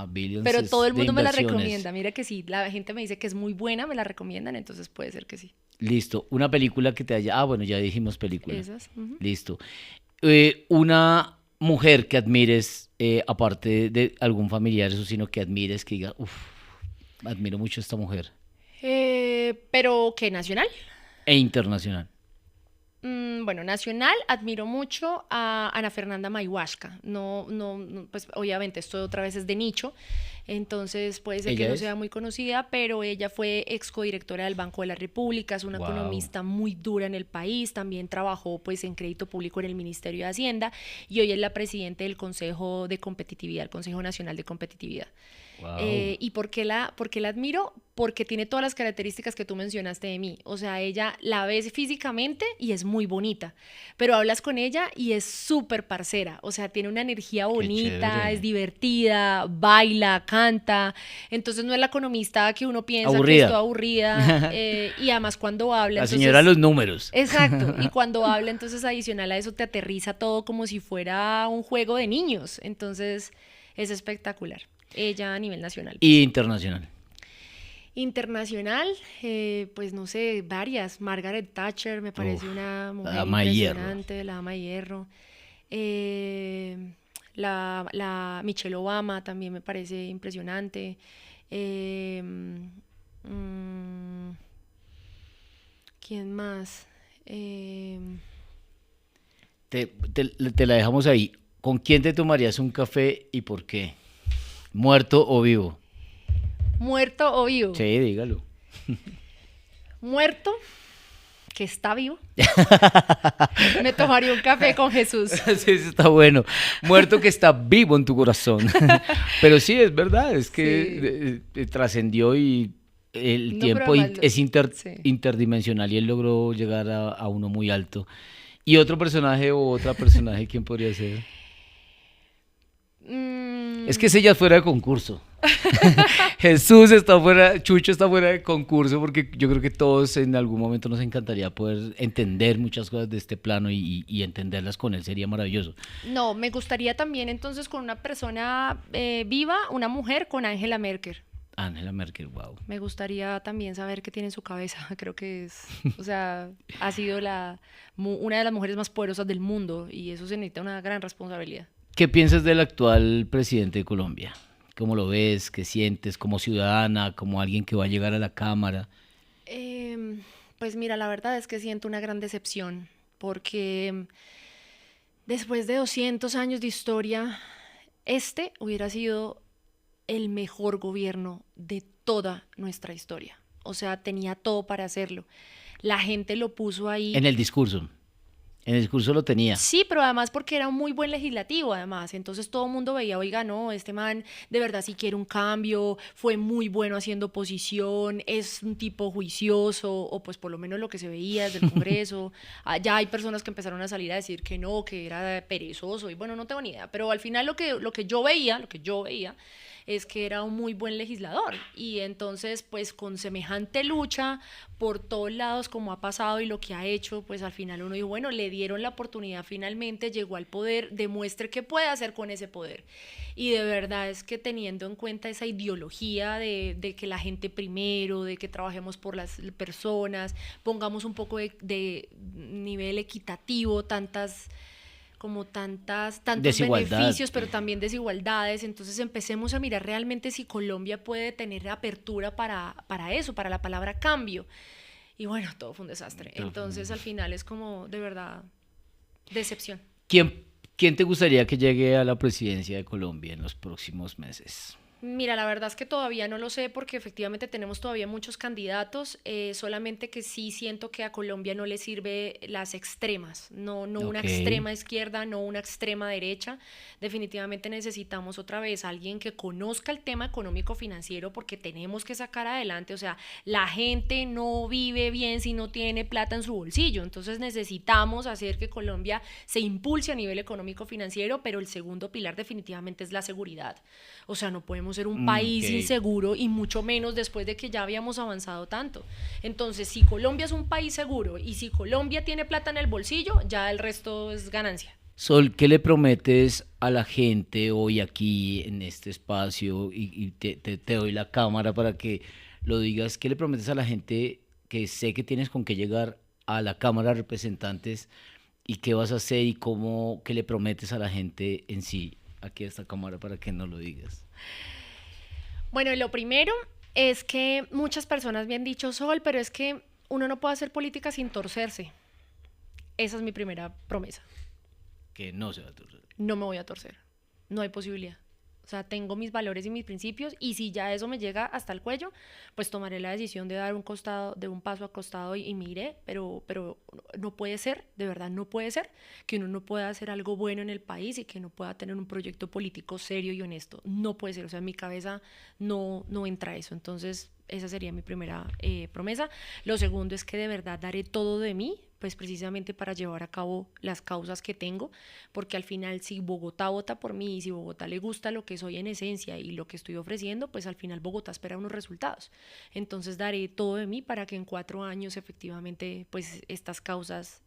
Billions. Pero todo el mundo me la recomienda. Mira que sí, la gente me dice que es muy buena, me la recomiendan, entonces puede ser que sí. Listo. Una película que te haya... bueno, ya dijimos película. Esas. Listo. Una mujer que admires, aparte de algún familiar, eso, sino que admires, que diga, admiro mucho a esta mujer. ¿Pero qué, nacional? E internacional. Bueno, nacional, admiro mucho a Ana Fernanda Mayhuasca. No, pues obviamente esto otra vez es de nicho, entonces puede ser que no sea muy conocida, pero ella fue ex codirectora del Banco de la República, es una economista muy dura en el país, también trabajó pues en crédito público en el Ministerio de Hacienda, y hoy es la presidenta del Consejo de Competitividad, el Consejo Nacional de Competitividad. ¿Y por qué la admiro? porque tiene todas las características que tú mencionaste de mí. O sea, ella la ves físicamente y es muy bonita, pero hablas con ella y es súper parcera. O sea, tiene una energía Qué bonita, chévere. es divertida, baila, canta. Entonces no es la economista que uno piensa que es Aburrida. toda aburrida. Y además cuando habla, La señora de entonces... los números. Exacto, y cuando habla, entonces adicional a eso te aterriza todo como si fuera un juego de niños. Entonces es espectacular. Ella a nivel nacional, Y pues. internacional. Internacional, pues no sé, varias. Margaret Thatcher me parece Uf, una la mujer dama de hierro. impresionante, la dama de hierro. Eh, la Michelle Obama también me parece impresionante. Eh, mm, ¿Quién más? Eh, Te la dejamos ahí. ¿Con quién te tomarías un café y por qué? ¿Muerto o vivo? Muerto o vivo. Sí, dígalo. Muerto, que está vivo. Me tomaría un café con Jesús. Sí, eso está bueno. Muerto que está vivo en tu corazón. Pero sí, es verdad, es que Sí. trascendió y el No, pero tiempo además, es sí. interdimensional y él logró llegar a uno muy alto. ¿Y otro personaje o otra personaje, quién podría ser? Es que Mm, ese ya es fuera de concurso. Jesús está fuera, Chucho está fuera de concurso porque yo creo que todos en algún momento nos encantaría poder entender muchas cosas de este plano y entenderlas con él, sería maravilloso. no, me gustaría también entonces con una persona viva, una mujer con Angela Merkel. Angela Merkel, wow. Me gustaría también saber qué tiene en su cabeza. Creo que es, o sea, ha sido una de las mujeres más poderosas del mundo y eso se necesita una gran responsabilidad. ¿Qué piensas del actual presidente de Colombia? ¿Cómo lo ves? ¿Qué sientes como ciudadana, como alguien que va a llegar a la Cámara? Pues mira, la verdad es que siento una gran decepción porque después de 200 años de historia, este hubiera sido el mejor gobierno de toda nuestra historia. O sea, tenía todo para hacerlo. La gente lo puso ahí. En el discurso. En el discurso lo tenía. Sí, pero además porque era un muy buen legislativo, además. Entonces todo el mundo veía, oiga, no, este man de verdad sí quiere un cambio, fue muy bueno haciendo oposición, es un tipo juicioso, o pues por lo menos lo que se veía desde el Congreso. Ya hay personas que empezaron a salir a decir que no, que era perezoso, y bueno, no tengo ni idea. Pero al final lo que yo veía es que era un muy buen legislador. Y entonces, pues con semejante lucha por todos lados como ha pasado y lo que ha hecho, pues al final uno dijo, bueno, le dieron la oportunidad finalmente, llegó al poder, demuestre qué puede hacer con ese poder. Y de verdad es que teniendo en cuenta esa ideología de que la gente primero, de que trabajemos por las personas, pongamos un poco de nivel equitativo, tantos Desigualdad. beneficios, pero también desigualdades. Entonces empecemos a mirar realmente si Colombia puede tener apertura para eso, para la palabra cambio. Y bueno, todo fue un desastre. Entonces al final es como, de verdad, decepción. ¿Quién, quién te gustaría que llegue a la presidencia de Colombia en los próximos meses? Mira, la verdad es que todavía no lo sé porque efectivamente tenemos todavía muchos candidatos, solamente que sí siento que a Colombia no le sirve las extremas, no una Ok. extrema izquierda, no una extrema derecha. Definitivamente necesitamos otra vez alguien que conozca el tema económico financiero porque tenemos que sacar adelante, o sea, la gente no vive bien si no tiene plata en su bolsillo, entonces necesitamos hacer que Colombia se impulse a nivel económico financiero, pero el segundo pilar definitivamente es la seguridad. O sea, no podemos ser un Ok. país inseguro y mucho menos después de que ya habíamos avanzado tanto. Entonces, si Colombia es un país seguro y si Colombia tiene plata en el bolsillo, ya el resto es ganancia. Sol, ¿qué le prometes a la gente hoy aquí en este espacio? Y te doy la cámara para que lo digas. ¿Qué le prometes a la gente que sé que tienes con qué llegar a la Cámara de Representantes y qué vas a hacer y cómo, qué le prometes a la gente en sí aquí a esta cámara para que no lo digas? Bueno, lo primero es que muchas personas me han dicho, Sol, pero es que uno no puede hacer política sin torcerse. Esa es mi primera promesa. Que no se va a torcer. No me voy a torcer. No hay posibilidad. O sea, tengo mis valores y mis principios y si ya eso me llega hasta el cuello, pues tomaré la decisión de dar un paso acostado y me iré, pero no puede ser, de verdad no puede ser que uno no pueda hacer algo bueno en el país y que no pueda tener un proyecto político serio y honesto. No puede ser, o sea, en mi cabeza no entra eso. Entonces, esa sería mi primera promesa. Lo segundo es que de verdad daré todo de mí, pues precisamente para llevar a cabo las causas que tengo, porque al final si Bogotá vota por mí y si Bogotá le gusta lo que soy en esencia y lo que estoy ofreciendo, pues al final Bogotá espera unos resultados. Entonces daré todo de mí para que en 4 años efectivamente pues estas causas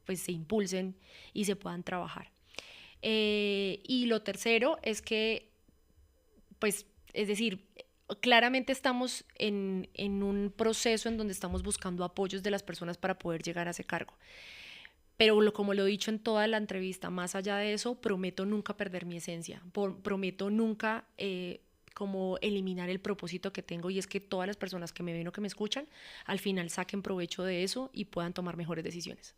pues se impulsen y se puedan trabajar. Y lo tercero es que pues es decir, claramente estamos en un proceso en donde estamos buscando apoyos de las personas para poder llegar a ese cargo. Pero como lo he dicho en toda la entrevista, más allá de eso, prometo nunca perder mi esencia, prometo nunca como eliminar el propósito que tengo y es que todas las personas que me ven o que me escuchan, al final saquen provecho de eso y puedan tomar mejores decisiones.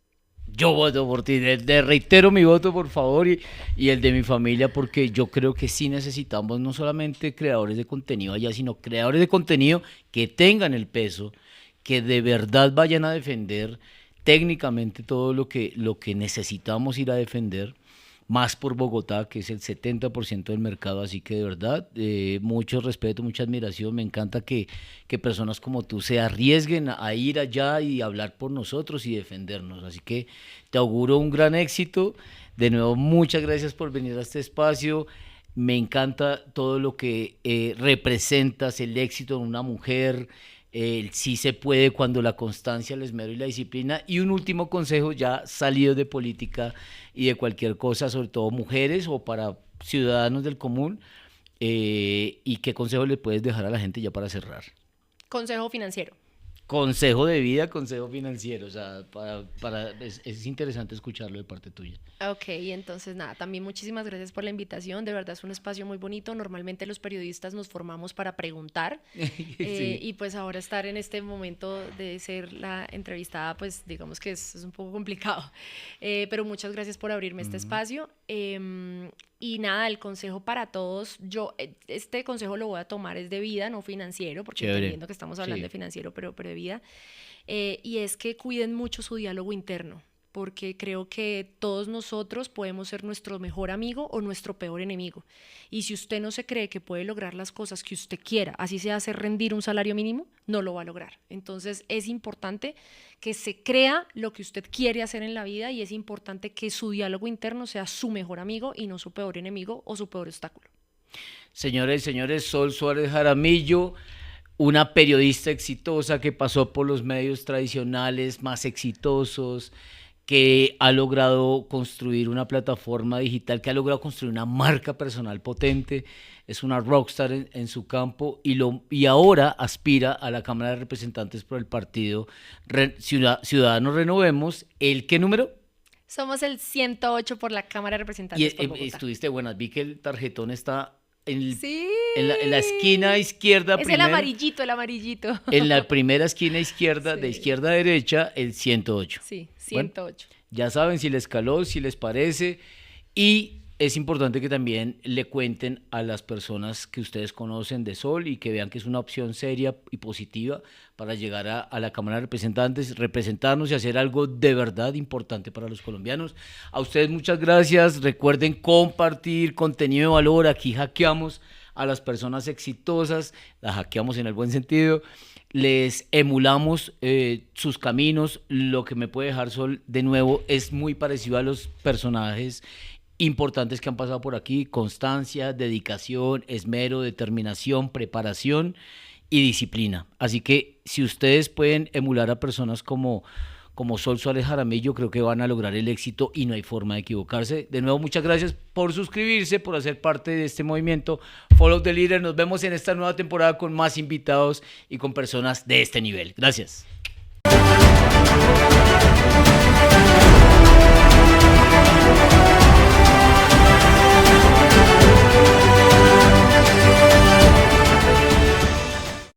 Yo voto por ti, reitero mi voto por favor y el de mi familia porque yo creo que sí necesitamos no solamente creadores de contenido allá, sino creadores de contenido que tengan el peso, que de verdad vayan a defender técnicamente todo lo que necesitamos ir a defender, más por Bogotá, que es el 70% del mercado, así que de verdad, mucho respeto, mucha admiración, me encanta que personas como tú se arriesguen a ir allá y hablar por nosotros y defendernos, así que te auguro un gran éxito, de nuevo muchas gracias por venir a este espacio, me encanta todo lo que representas, el éxito de una mujer, sí se puede cuando la constancia, el esmero y la disciplina. Y un último consejo ya salido de política y de cualquier cosa, sobre todo mujeres o para ciudadanos del común, y qué consejo le puedes dejar a la gente ya para cerrar. Consejo financiero. Consejo de vida, consejo financiero, o sea, es interesante escucharlo de parte tuya. Ok, entonces nada, también muchísimas gracias por la invitación, de verdad es un espacio muy bonito, normalmente los periodistas nos formamos para preguntar Sí. y pues ahora estar en este momento de ser la entrevistada, pues digamos que es un poco complicado, pero muchas gracias por abrirme este espacio y nada, el consejo para todos, este consejo lo voy a tomar es de vida, no financiero, porque Chévere. entendiendo que estamos hablando de financiero, pero de vida, y es que cuiden mucho su diálogo interno, porque creo que todos nosotros podemos ser nuestro mejor amigo o nuestro peor enemigo. Y si usted no se cree que puede lograr las cosas que usted quiera, así sea hacer rendir un salario mínimo, no lo va a lograr. Entonces es importante que se crea lo que usted quiere hacer en la vida y es importante que su diálogo interno sea su mejor amigo y no su peor enemigo o su peor obstáculo. Señores y señores, Sol Suárez Jaramillo, una periodista exitosa que pasó por los medios tradicionales más exitosos, que ha logrado construir una plataforma digital, que ha logrado construir una marca personal potente, es una rockstar en su campo y ahora aspira a la Cámara de Representantes por el partido Ciudadanos Renovemos. ¿El qué número? Somos el 108 por la Cámara de Representantes por Bogotá. Estuviste buenas, vi que el tarjetón está en Sí. la esquina izquierda. Es el amarillito, el amarillito. En la primera esquina izquierda, Sí. de izquierda a derecha, el 108. Sí, 108. Bueno, ya saben si les caló, si les parece. Y es importante que también le cuenten a las personas que ustedes conocen de Sol y que vean que es una opción seria y positiva para llegar a la Cámara de Representantes, representarnos y hacer algo de verdad importante para los colombianos. A ustedes muchas gracias. Recuerden compartir contenido de valor. Aquí hackeamos a las personas exitosas, las hackeamos en el buen sentido. Les emulamos sus caminos. Lo que me puede dejar Sol de nuevo es muy parecido a los personajes importantes que han pasado por aquí: constancia, dedicación, esmero, determinación, preparación y disciplina. Así que si ustedes pueden emular a personas como Sol Suárez Jaramillo, creo que van a lograr el éxito y no hay forma de equivocarse. De nuevo, muchas gracias por suscribirse, por hacer parte de este movimiento Follow the Leader. Nos vemos en esta nueva temporada con más invitados y con personas de este nivel. Gracias.